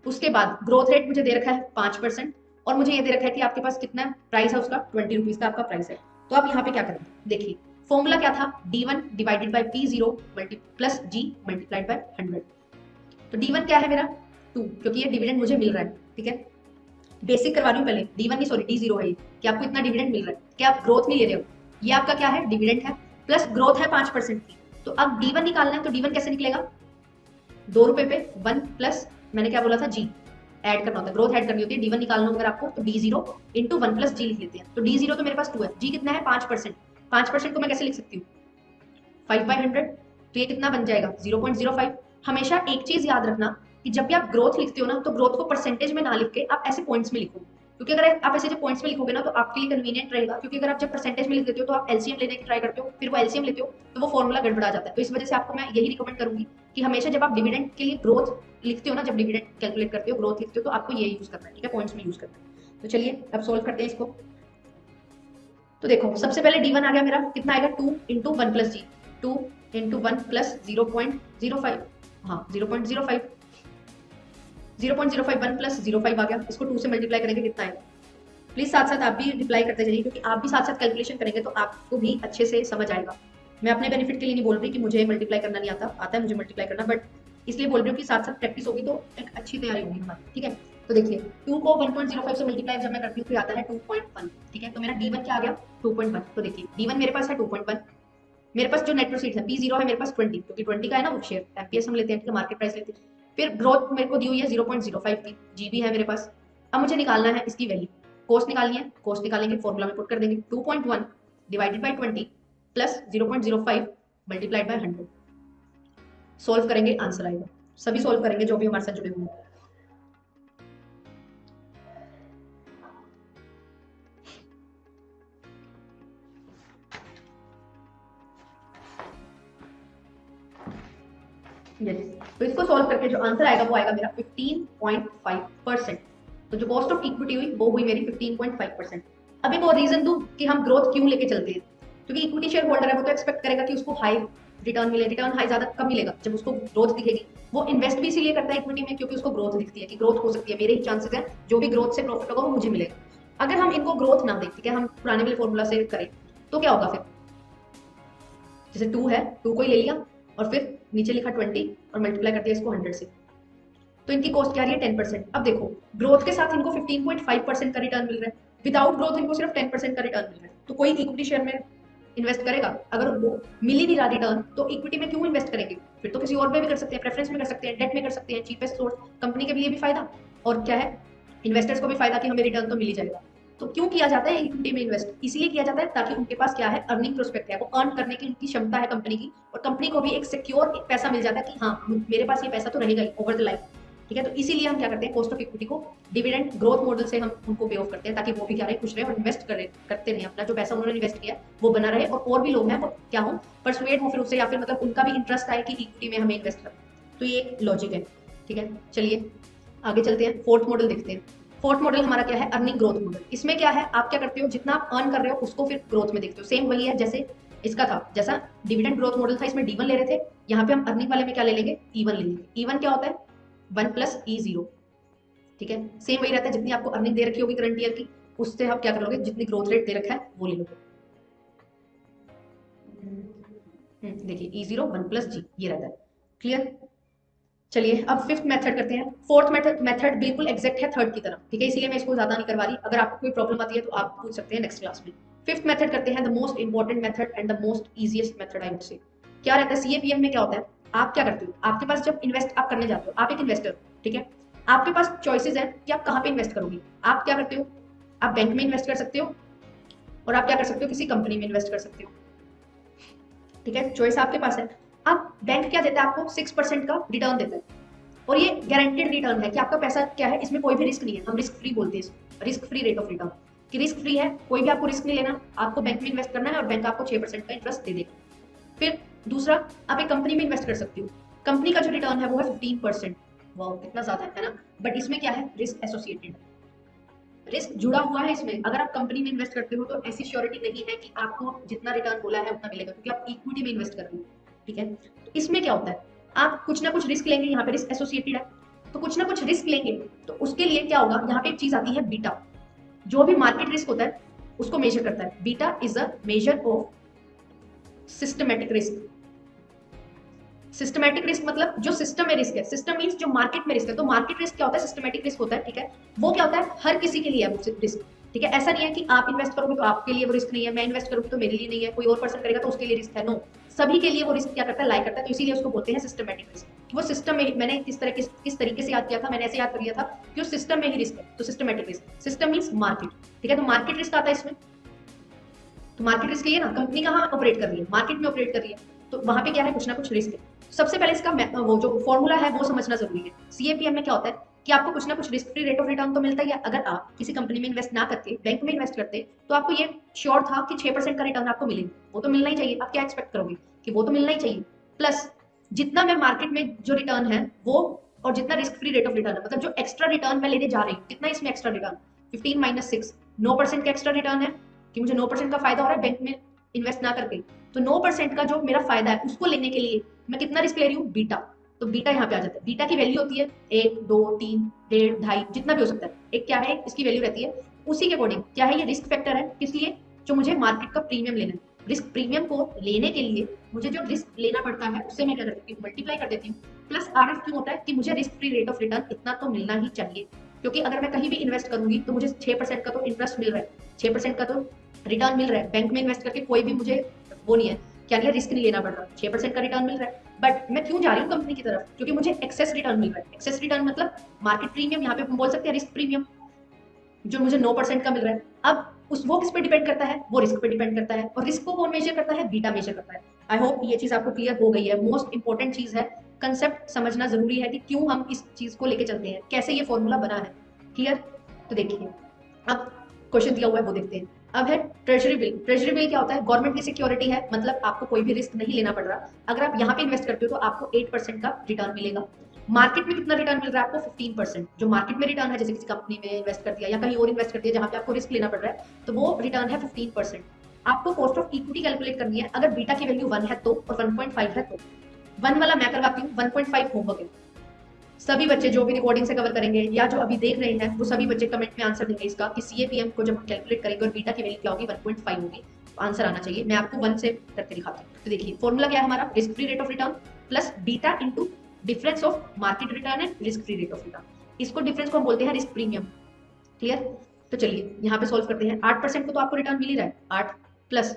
उसके बाद ग्रोथ रेट मुझे दे रखा है 5%, और मुझे ये दे रखा है कि आपके पास कितना प्राइस है उसका, 20 रुपीज का आपका प्राइस है। तो आप यहाँ पे क्या करेंगे, देखिए फॉर्मूला क्या था, D1 divided by P0 plus G multiplied by 100। तो D1 क्या है मेरा, 2, क्योंकि ये डिविडेंड मुझे मिल रहा है, ठीक है। बेसिक करवा रही हूँ पहले, D1 नहीं सॉरी D0 है ये, कि आपको इतना डिविडेंड मिल रहा है, कि आप ग्रोथ नहीं ले रहे हो। ये आपका क्या है, डिविडेंड है, प्लस ग्रोथ है 5% की। तो अब D1 निकालना है, तो D1 कैसे निकलेगा, 2 रुपए पे 1 प्लस, मैंने क्या बोला था, G ऐड करना होता है, ग्रोथ ऐड करनी होती है। D1 निकालना हो अगर आपको तो D0 इंटू 1 प्लस G लिख लेते हैं। तो D0 तो मेरे पास 2 है, G कितना है, 5%। 5% को मैं कैसे लिख सकती हूँ, 5/100, तो ये कितना बन जाएगा, 0.05। हमेशा एक चीज याद रखना कि जब भी आप ग्रोथ लिखते हो ना, तो ग्रोथ को परसेंटेज में ना लिख के आप ऐसे पॉइंट्स में लिखो, क्योंकि अगर आप ऐसे जब पॉइंट्स में लिखोगे ना तो आपके लिए कन्वीनियंट रहेगा। क्योंकि अगर आप जब परसेंटेज में लिख देते हो तो आप एलसीएम लेने की ट्राई करते हो, फिर वो एलसीएम लेते हो तो वो फॉर्मूला गड़बड़ा जाता है। तो इस वजह से आपको मैं यही रिकमेंड करूंगी कि हमेशा जब आप डिविडेंड के लिए ग्रोथ लिखते हो ना, जब डिविडेंड कैलकुलेट करते हो, ग्रोथ लिखते हो, तो आपको ये यूज करना है, ठीक है, पॉइंट्स में यूज करना है। तो चलिए अब सोल्व करते हैं इसको। तो देखो सबसे पहले d1 आ गया मेरा, कितना आएगा 2 इंटू वन प्लस जी, 2 इंटू वन प्लस 0.05, हाँ 0.05, 0.05 1 प्लस 0.5 आ गया। इसको 2 से मल्टीप्लाई करेंगे कितना आएगा। प्लीज साथ साथ आप भी रिप्लाई करते जाइए, क्योंकि आप भी साथ साथ कैलकुलेशन करेंगे तो आपको भी अच्छे से समझ आएगा। मैं अपने बेनिफिट के लिए नहीं बोल रही कि मुझे मल्टीप्लाई करना नहीं आता, आता है मुझे मल्टीप्लाई करना, बट इसलिए बोल रही हूँ कि साथ साथ प्रैक्टिस होगी तो एक अच्छी तैयारी होगी हमारी, ठीक है। तो देखिए 2 को 1.05 से मल्टीप्लाई जब मैं करती हूँ तो आता है 2.1, ठीक है। तो मेरा d1 क्या आ गया 2.1। तो देखिए d1 मेरे पास है 2.1, मेरे पास जो नेट प्रोसीड्स है P0 है मेरे पास 20, क्योंकि 20 का है ना वो शेयर, एमपीएस हम लेते हैं, ठीक है, मार्केट प्राइस लेते हैं। फिर ग्रोथ मेरे को दी हुई है 0.05 की, जीबी है मेरे पास। अब मुझे निकालना है इसकी वैल्यू, कॉस्ट निकालनी है, कॉस्ट निकालेंगे फॉर्मूला में पुट कर देंगे 2.1 divided by 20 plus 0.05 multiplied by 100। Solve करेंगे आंसर आएगा, सभी सोल्व करेंगे जो भी हमारे साथ जुड़े हुए हैं। तो इसको सॉल्व करके जो आंसर आएगा वो आएगा मेरा 15.5%। तो जो कॉस्ट ऑफ इक्विटी हुई वो हुई मेरी 15.5%। अब एक और रीजन दूं कि हम ग्रोथ क्यों लेके चलते हैं, क्योंकि इक्विटी शेयर होल्डर है वो तो एक्सपेक्ट करेगा कि उसको हाई रिटर्न मिले, रिटर्न हाई ज्यादा कम मिलेगा जब उसको ग्रोथ दिखेगी। वो इन्वेस्ट भी इसीलिए करता है इक्विटी में क्योंकि उसको ग्रोथ दिखती है कि ग्रोथ हो सकती है, मेरे ही चांसेस हैं, जो भी ग्रोथ से प्रॉफिट होगा वो मुझे मिलेगा। अगर हम इनको ग्रोथ ना दें, ठीक है, हम पुराने वाले फॉर्मूला से करें तो क्या होगा फिर, जैसे 2 है 2 को ही ले लिया और फिर नीचे लिखा 20 और मल्टीप्लाई कर दिया इसको 100 से, तो इनकी कॉस्ट क्या आ रही है 10%। अब देखो ग्रोथ के साथ इनको 15.5% का रिटर्न मिल रहा है, विदाउट ग्रोथ इनको सिर्फ 10% का रिटर्न मिल रहा है। तो कोई इक्विटी शेयर में इन्वेस्ट करेगा, अगर वो मिल ही नहीं रहा रिटर्न तो इक्विटी में क्यों इन्वेस्ट करेंगे, फिर तो किसी और में भी कर सकते हैं, प्रेफरेंस में कर सकते हैं, डेट में कर सकते हैं, चीपेस्ट सोर्स, कंपनी के लिए भी फायदा और क्या है इन्वेस्टर्स को भी फायदा कि हमें रिटर्न तो मिल ही जाएगा। तो क्यों किया जाता है इक्विटी में इन्वेस्ट, इसलिए किया जाता है ताकि उनके पास क्या है अर्निंग प्रोस्पेक्ट है, वो अर्न करने की उनकी क्षमता है कंपनी की, और कंपनी को भी एक सिक्योर पैसा मिल जाता है कि हाँ मेरे पास ये पैसा तो रहेगा ही ओवर द लाइफ, ठीक है। तो इसीलिए हम क्या करते हैं कॉस्ट ऑफ इक्विटी को डिविडेंड ग्रोथ मॉडल से हम उनको पे ऑफ करते हैं, ताकि वो भी क्या रहे खुश रहे और इन्वेस्ट करते रहे, अपना जो पैसा उन्होंने इन्वेस्ट किया वो बना रहे और भी लोग हैं वो क्या हो परसुएड हो फिर उससे, या फिर मतलब उनका भी इंटरेस्ट आए कि इक्विटी में हमें इन्वेस्ट करें। तो ये एक लॉजिक है, ठीक है। चलिए आगे चलते हैं, फोर्थ मॉडल देखते हैं। फोर्थ मॉडल हमारा क्या है अर्निंग ग्रोथ मॉडल। इसमें क्या है आप क्या करते हो जितना आप अर्न कर रहे हो उसको फिर ग्रोथ में देखते हो, सेम वही है जैसे इसका था, जैसा डिविडेंड ग्रोथ मॉडल था इसमें D1 ले रहे थे, यहाँ पे हम अर्निंग वाले में क्या ले लेंगे E1 ले लेंगे। E1 क्या होता है 1 प्लस E0, ठीक है, सेम वही रहता है, जितनी आपको अर्निंग दे रखी होगी करंट ईयर की उससे आप क्या करोगे जितनी ग्रोथ रेट दे रखा है वो ले लोगे। देखिए E0 1 प्लस G ये रहता है, क्लियर। चलिए अब फिफ्थ मेथड करते हैं। फोर्थ मेथड बिल्कुल एग्जैक्ट है थर्ड की तरह, ठीक है, इसीलिए मैं इसको ज्यादा नहीं करवा रही, अगर आपको कोई प्रॉब्लम आती है तो आप पूछ सकते हैं नेक्स्ट क्लास में। फिफ्थ मेथड करते हैं the most important method and the most easiest method I would say. क्या रहता है सीएपीएम में क्या होता है, आप क्या करते हो, आपके पास जब इन्वेस्ट आप करने जाते हो, आप एक इन्वेस्टर, ठीक है, आपके पास चॉइसेस हैं कि आप कहाँ पे इन्वेस्ट करोगे। आप क्या करते हो, आप बैंक में इन्वेस्ट कर सकते हो और आप क्या कर सकते हो किसी कंपनी में इन्वेस्ट कर सकते हो, ठीक है, चॉइस आपके पास है। अब बैंक क्या देता है आपको 6% का रिटर्न देता है, और ये गारंटेड रिटर्न है कि आपका पैसा क्या है इसमें कोई भी रिस्क नहीं है, हम रिस्क फ्री बोलते हैं, risk free rate of return कि रिस्क फ्री है, कोई भी आपको रिस्क नहीं लेना, आपको बैंक में इन्वेस्ट करना है और बैंक आपको 6% का इंटरेस्ट दे देगा। फिर दूसरा आप एक कंपनी में इन्वेस्ट कर सकते हो, कंपनी का जो रिटर्न है वो है 15%, वाह कितना ज्यादा है ना, बट इसमें क्या है रिस्क एसोसिएटेड, रिस्क जुड़ा हुआ है इसमें। अगर आप कंपनी में इन्वेस्ट करते हो तो ऐसी श्योरिटी नहीं है कि आपको जितना रिटर्न बोला है उतना मिलेगा, क्योंकि आप इक्विटी में इन्वेस्ट कर रहे हो, ठीक है। तो इसमें क्या होता है आप कुछ ना कुछ रिस्क लेंगे, यहाँ पे रिस्क एसोसिएटेड है तो कुछ ना कुछ रिस्क लेंगे, तो उसके लिए क्या होगा यहाँ पे एक चीज आती है बीटा, जो भी मार्केट रिस्क होता है उसको मेजर करता है। Beta is a measure of systematic risk. Systematic risk मतलब जो सिस्टम में रिस्क है, सिस्टम मींस जो मार्केट में रिस्क है, तो मार्केट रिस्क क्या होता है सिस्टमैटिक रिस्क होता है, ठीक है। वो क्या होता है हर किसी के लिए है वो रिस्क, ठीक है, ऐसा नहीं है कि आप इन्वेस्ट करोगे तो आपके लिए वो रिस्क नहीं है, मैं इन्वेस्ट करूंगी तो मेरे लिए नहीं है, कोई और पर्सन करेगा तो उसके लिए रिस्क है, नो, सभी के लिए वो रिस्क क्या करता है लाई करता है, तो इसीलिए उसको बोलते हैं सिस्टमैटिक रिस्क। वो सिस्टम में, मैंने किस तरीके से याद किया था, मैंने ऐसे याद कर लिया था कि उस सिस्टम में ही रिस्क है, तो systematic risk, system means market, ठीक है, तो मार्केट रिस्क आता है इसमें। तो मार्केट रिस्क ये ना कंपनी कहाँ ऑपरेट कर रही है, मार्केट में ऑपरेट कर रही है, तो वहां पे क्या है, कुछ ना कुछ रिस्क है। सबसे पहले इसका वो जो फॉर्मूला है वो समझना जरूरी है। सीएपीएम में क्या होता है कि आपको कुछ ना कुछ risk free rate of return तो मिलता ही है। अगर आप किसी कंपनी में इन्वेस्ट ना करके बैंक में इन्वेस्ट करते तो आपको ये श्योर था कि 6% का रिटर्न आपको मिलेगा, वो तो मिलना ही चाहिए। आप क्या एक्सपेक्ट करोगे कि वो तो मिलना ही चाहिए। प्लस जितना मैं मार्केट में जो रिटर्न है वो, और जितना risk free rate of return है, मतलब जो एक्स्ट्रा रिटर्न मैं लेने जा रही हूँ, कितना इसमें एक्स्ट्रा रिटर्न, 15 माइनस 6, 9% का एक्स्ट्रा रिटर्न है कि मुझे 9% का फायदा हो रहा है बैंक में इन्वेस्ट ना करके। तो 9% का जो मेरा फायदा है उसको लेने के लिए मैं कितना रिस्क ले रही हूँ, बीटा। तो बीटा यहाँ पे आ जाता है। बीटा की वैल्यू होती है 1, 2, 3, 1.5, 2.5, जितना भी हो सकता है। एक क्या है, इसकी वैल्यू रहती है। उसी के अकॉर्डिंग क्या है, ये रिस्क फैक्टर है। किस लिए, जो मुझे मार्केट का प्रीमियम लेना है। रिस्क प्रीमियम को लेने के लिए मुझे जो रिस्क लेना पड़ता है उससे मैं क्या कर देती हूँ, मल्टीप्लाई कर देती हूँ। प्लस आर एफ क्यों होता है कि मुझे risk free rate of return इतना तो मिलना ही चाहिए, क्योंकि अगर मैं कहीं भी इन्वेस्ट करूंगी तो मुझे 6% का तो इंटरेस्ट मिल रहा है, 6% का तो रिटर्न मिल रहा है। बैंक में इन्वेस्ट करके कोई भी मुझे वो नहीं है, क्या नहीं है, रिस्क नहीं लेना पड़ रहा, 6% का रिटर्न मिल रहा है। बट मैं क्यों जा रही हूँ कंपनी की तरफ, क्योंकि मुझे एक्सेस रिटर्न मिल रहा है। एक्सेस रिटर्न मतलब मार्केट प्रीमियम, यहाँ पे हम बोल सकते हैं रिस्क प्रीमियम, जो मुझे 9% का मिल रहा है। अब उस वो किस पे डिपेंड करता है, वो रिस्क पे डिपेंड करता है। और रिस्क को कौन मेजर करता है, बीटा मेजर करता है। आई होप ये चीज आपको क्लियर हो गई है। मोस्ट इंपॉर्टेंट चीज है, कंसेप्ट समझना जरूरी है कि क्यों हम इस चीज को लेके चलते हैं, कैसे ये फॉर्मूला बना है। क्लियर, तो देखिए अब क्वेश्चन दिया हुआ है वो देखते हैं। अब है ट्रेजरी बिल। ट्रेजरी बिल क्या होता है, गवर्नमेंट की सिक्योरिटी है, मतलब आपको कोई भी रिस्क नहीं लेना पड़ रहा। अगर आप यहाँ पे इन्वेस्ट करते हो तो आपको 8% का रिटर्न मिलेगा। मार्केट में कितना रिटर्न मिल रहा है आपको, 15%। जो मार्केट में रिटर्न है, जैसे किसी कंपनी में इन्वेस्ट कर दिया या कहीं और इन्वेस्ट कर दिया जहां पे आपको रिस्क लेना पड़ रहा है, तो वो रिटर्न है 15%। आपको कॉस्ट ऑफ इक्विटी कैलकुलेट करनी है। अगर बीटा की वैल्यू 1 है तो, और 1.5 है तो, 1 वाला मैं करवाती हूँ, 1.5 होमवर्क है। सभी बच्चे जो भी रिकॉर्डिंग से कवर करेंगे या जो अभी देख रहे हैं वो सभी बच्चे कमेंट में आंसर देंगे इसका कि सीएपीएम को जब हम कैलकुलेट करेंगे और बीटा की वैल्यू क्या होगी, 1.5 होगी। आंसर आना चाहिए। मैं आपको 1 से करके दिखाती हूँ। तो देखिए फॉर्मूला क्या है हमारा, risk free rate of return plus beta into difference of market return and risk free rate of return. इसको डिफरेंस को हम बोलते हैं रिस्क प्रीमियम। क्लियर, तो चलिए यहाँ पे सोल्व करते हैं। 8% को तो आपको रिटर्न मिल ही रहा है, 8 प्लस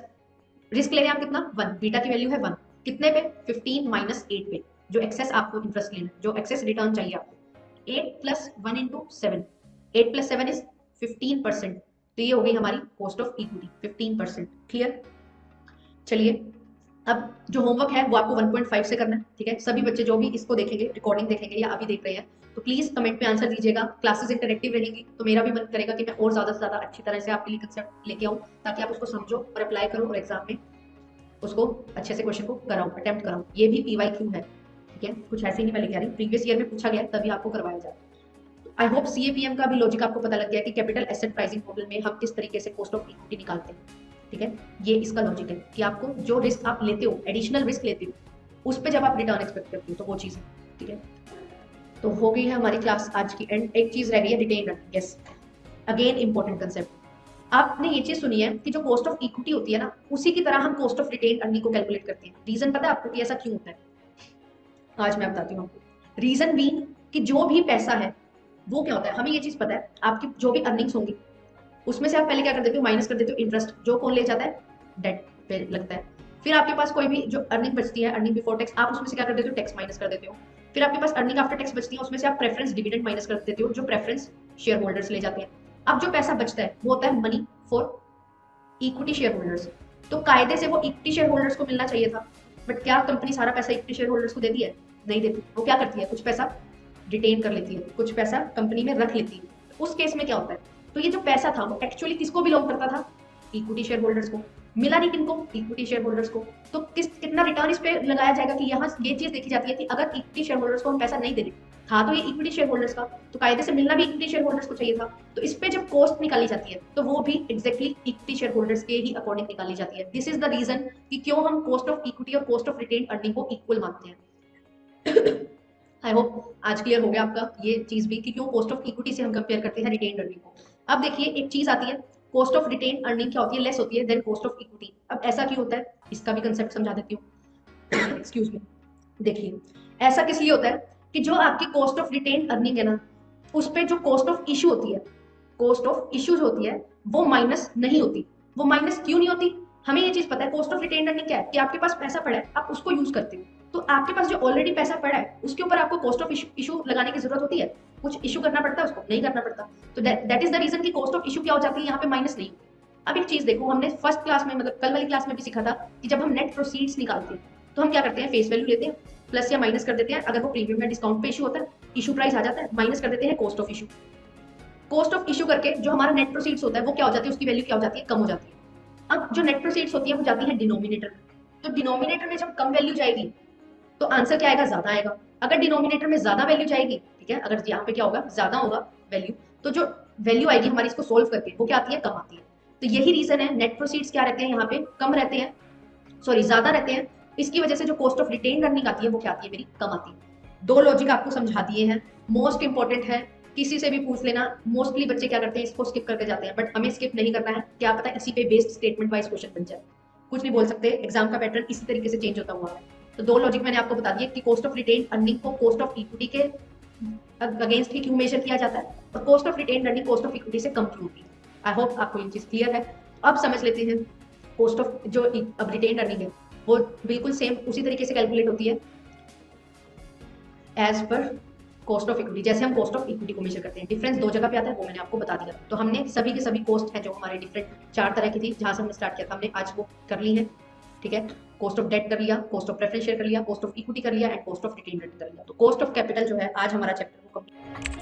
रिस्क ले रहे हैं आप कितना, 1, बीटा की वैल्यू है 1, कितने पे, 15 माइनस 8 पे, जो एक्सेस आपको इंटरेस्ट लेना है, जो एक्सेस रिटर्न चाहिए आपको। 8 प्लस 1 इंटू 7, 8 प्लस 7 इज 15%। तो ये हो गई हमारी कॉस्ट ऑफ इक्विटी 15%। क्लियर, चलिए अब जो होमवर्क है वो आपको 1.5 से करना है। ठीक है, सभी बच्चे जो भी इसको देखेंगे, रिकॉर्डिंग देखेंगे या अभी देख रहे हैं, तो प्लीज कमेंट में आंसर दीजिएगा। क्लासेस इंटरेक्टिव रहेंगी तो मेरा भी मन करेगा कि मैं और ज्यादा से ज्यादा अच्छी तरह से आपके लिए कंसेप्ट लेके आऊँ, ताकि आप उसको समझो और अप्लाई करो और एग्जाम में उसको अच्छे से क्वेश्चन को कराओ, अटेम्प्ट कराओ। ये भी पीवाईक्यू है, ठीक है, कुछ ऐसे ही नहीं मैं लेके आ रही, प्रीवियस ईयर में पूछा गया तभी आपको करवाया जाए। आई होप सीएपीएम का भी लॉजिक आपको पता लग गया कि कैपिटल एसेट प्राइसिंग मॉडल में हम किस तरीके से कॉस्ट ऑफ इक्विटी निकालते हैं। ठीक है, ये इसका लॉजिक है कि आपको जो रिस्क आप लेते हो, एडिशनल रिस्क लेते हो, उस पर जब आप रिटर्न एक्सपेक्ट करते हो तो वो चीज़ है। ठीक है, तो हो गई है हमारी क्लास आज की एंड। एक चीज़ रह गई है, retain earning. Yes, again important concept. आपने ये चीज सुनी है कि जो कॉस्ट ऑफ इक्विटी होती है ना, उसी की तरह हम कॉस्ट ऑफ रिटेन अर्निंग को कैलकुलेट करते हैं। रीजन पता है आपको कि ऐसा क्यों होता है, आज मैं बताती हूँ आपको। रीजन बीइंग कि जो भी पैसा है वो क्या होता है, हमें ये चीज पता है, आपकी जो भी अर्निंग्स होंगी उसमें से आप पहले क्या कर देते हो, माइनस कर देते हो इंटरेस्ट, जो कौन ले जाता है, डेट पे लगता है। फिर आपके पास कोई भी जो अर्निंग बचती है, अर्निंग बिफोर टैक्स, आप उसमें से क्या कर देते हो, टैक्स माइनस कर देते हो। फिर आपके पास अर्निंग आफ्टर टैक्स बचती है, उसमें से आप प्रेफरेंस डिविडेंड माइनस कर देते हो, जो प्रेफरेंस शेयर होल्डर्स ले जाते हैं। अब जो पैसा बचता है वो होता है money for equity share holders. तो कायदे से वो इक्विटी शेयर होल्डर्स को मिलना चाहिए था, बट क्या कंपनी सारा पैसा इक्विटी शेयर होल्डर्स को देती है, नहीं देती। वो क्या करती है, कुछ पैसा रिटेन कर लेती है, कुछ पैसा कंपनी में रख लेती है। उस केस में क्या होता है, तो ये जो पैसा था वो एक्चुअली किसको बिलोंग करता था, इक्विटी शेयर होल्डर्स को। मिला नहीं किनको, इक्विटी शेयर होल्डर्स को। तो कितना रिटर्न इस पे लगाया जाएगा कि यहाँ ये चीज देखी जाती है कि अगर इक्विटी शेयर होल्डर्स को हम पैसा नहीं दे रहे, था तो ये इक्विटी शेयर होल्डर्स का, तो कायदे से मिलना भी इक्विटी शेयर होल्डर्स को चाहिए था। तो इस पे जब कॉस्ट निकाली जाती है तो वो भी एग्जैक्टली इक्विटी शेयर होल्डर्स के ही अकॉर्डिंग निकाली जाती है। दिस इज द रीजन कि क्यों हम कॉस्ट ऑफ इक्विटी और कॉस्ट ऑफ रिटेन अर्निंग को इक्वल मानते हैं। आई होप आज क्लियर हो गया आपका ये चीज भी कि क्यों कॉस्ट ऑफ इक्विटी से हम कंपेयर करते हैं रिटेन अर्निंग को। अब देखिए एक चीज आती है, कॉस्ट ऑफ रिटेन अर्निंग क्या होती है, लेस होती है देन कॉस्ट ऑफ इक्विटी। अब ऐसा क्यों होता है, इसका भी कंसेप्ट समझा देती हूँ। एक्सक्यूज मी, देखिए ऐसा किस लिए होता है कि जो आपकी कॉस्ट ऑफ रिटेन अर्निंग है ना, उस पर जो कॉस्ट ऑफ इशू होती है, कॉस्ट ऑफ इश्यूज होती है, वो माइनस नहीं होती। वो माइनस क्यों नहीं होती, हमें ये चीज पता है। कॉस्ट ऑफ रिटेन अर्निंग क्या है कि आपके पास पैसा पड़ा है, आप उसको यूज करते हो, तो आपके पास जो ऑलरेडी पैसा पड़ा है उसके ऊपर आपको कॉस्ट ऑफ इशू लगाने की जरूरत होती है, कुछ इशू करना पड़ता है, उसको नहीं करना पड़ता। तो दैट इज द रीजन कि कॉस्ट ऑफ इशू क्या हो जाती है, यहाँ पे माइनस नहीं। अब एक चीज देखो, हमने फर्स्ट क्लास में, मतलब कल वाली क्लास में भी सीखा था कि जब हम नेट प्रोसीड्स निकालते हैं, तो हम क्या करते हैं, फेस वैल्यू लेते हैं, प्लस या माइनस कर देते हैं। अगर वो प्रीमियम या डिस्काउंट पे इशू होता है, इशू प्राइस आ जाता है, माइनस कर देते हैं cost of issue. Cost of issue करके जो हमारा नेट प्रोसीड्स होता है वो क्या हो जाती है, उसकी वैल्यू क्या हो जाती है, कम हो जाती है। अब जो नेट प्रोसीड्स होती है वो जाती है डिनोमिनेटर में। तो डिनोमिनेटर में जब कम वैल्यू जाएगी तो आंसर क्या आएगा, ज्यादा आएगा। अगर डिनोमिनेटर में ज्यादा वैल्यू जाएगी, ठीक है, अगर यहाँ पे क्या होगा, ज्यादा होगा वैल्यू, तो जो वैल्यू आएगी हमारी इसको सोल्व करके वो क्या आती है, कम आती है। तो यही रीजन है नेट प्रोसीड्स क्या रहते हैं यहाँ पे, कम रहते हैं, सॉरी ज्यादा रहते हैं। इसकी वजह से जो कॉस्ट ऑफ रिटेन अर्निंग आती है वो क्या आती है, मेरी कम आती है। दो लॉजिक आपको समझा दिए हैं, मोस्ट इंपॉर्टेंट है, किसी से भी पूछ लेना। मोस्टली बच्चे क्या करते हैं, इसको स्किप करके जाते हैं, बट हमें स्किप नहीं करना है। क्या पता इसी पे बेस्ड स्टेटमेंट वाइज क्वेश्चन बन जाए, कुछ नहीं बोल सकते, एग्जाम का पैटर्न इसी तरीके से चेंज होता हुआ है। तो दो लॉजिक मैंने आपको बता दिए कि कॉस्ट ऑफ रिटेन अर्निंग को कॉस्ट ऑफ इक्विटी के अगेंस्ट ही क्यों मेजर किया जाता है, और cost of retain earning cost of equity से कम क्यों होती है। आई होप आपको ये चीज क्लियर है। अब समझ लेते हैं कॉस्ट ऑफ जो अब रिटेन अर्निंग है वो बिल्कुल सेम उसी तरीके से कैलकुलेट होती है as per cost of equity, जैसे हम कॉस्ट ऑफ इक्विटी को मेजर करते हैं। डिफरेंस दो जगह पे आता है, वो मैंने आपको बता दिया। तो हमने सभी के सभी कॉस्ट है जो हमारे डिफरेंट 4 तरह की थी, जहां से हमने स्टार्ट किया था, हमने आज वो कर ली है, ठीक है। कॉस्ट ऑफ डेट कर लिया, कॉस्ट ऑफ प्रेफरेंस शेयर कर लिया, कॉस्ट ऑफ इक्विटी कर लिया, एंड कॉस्ट ऑफ रिटेन कर लिया। तो कॉस्ट ऑफ कैपिटल जो है आज हमारा चैप्टर वो कंप्लीट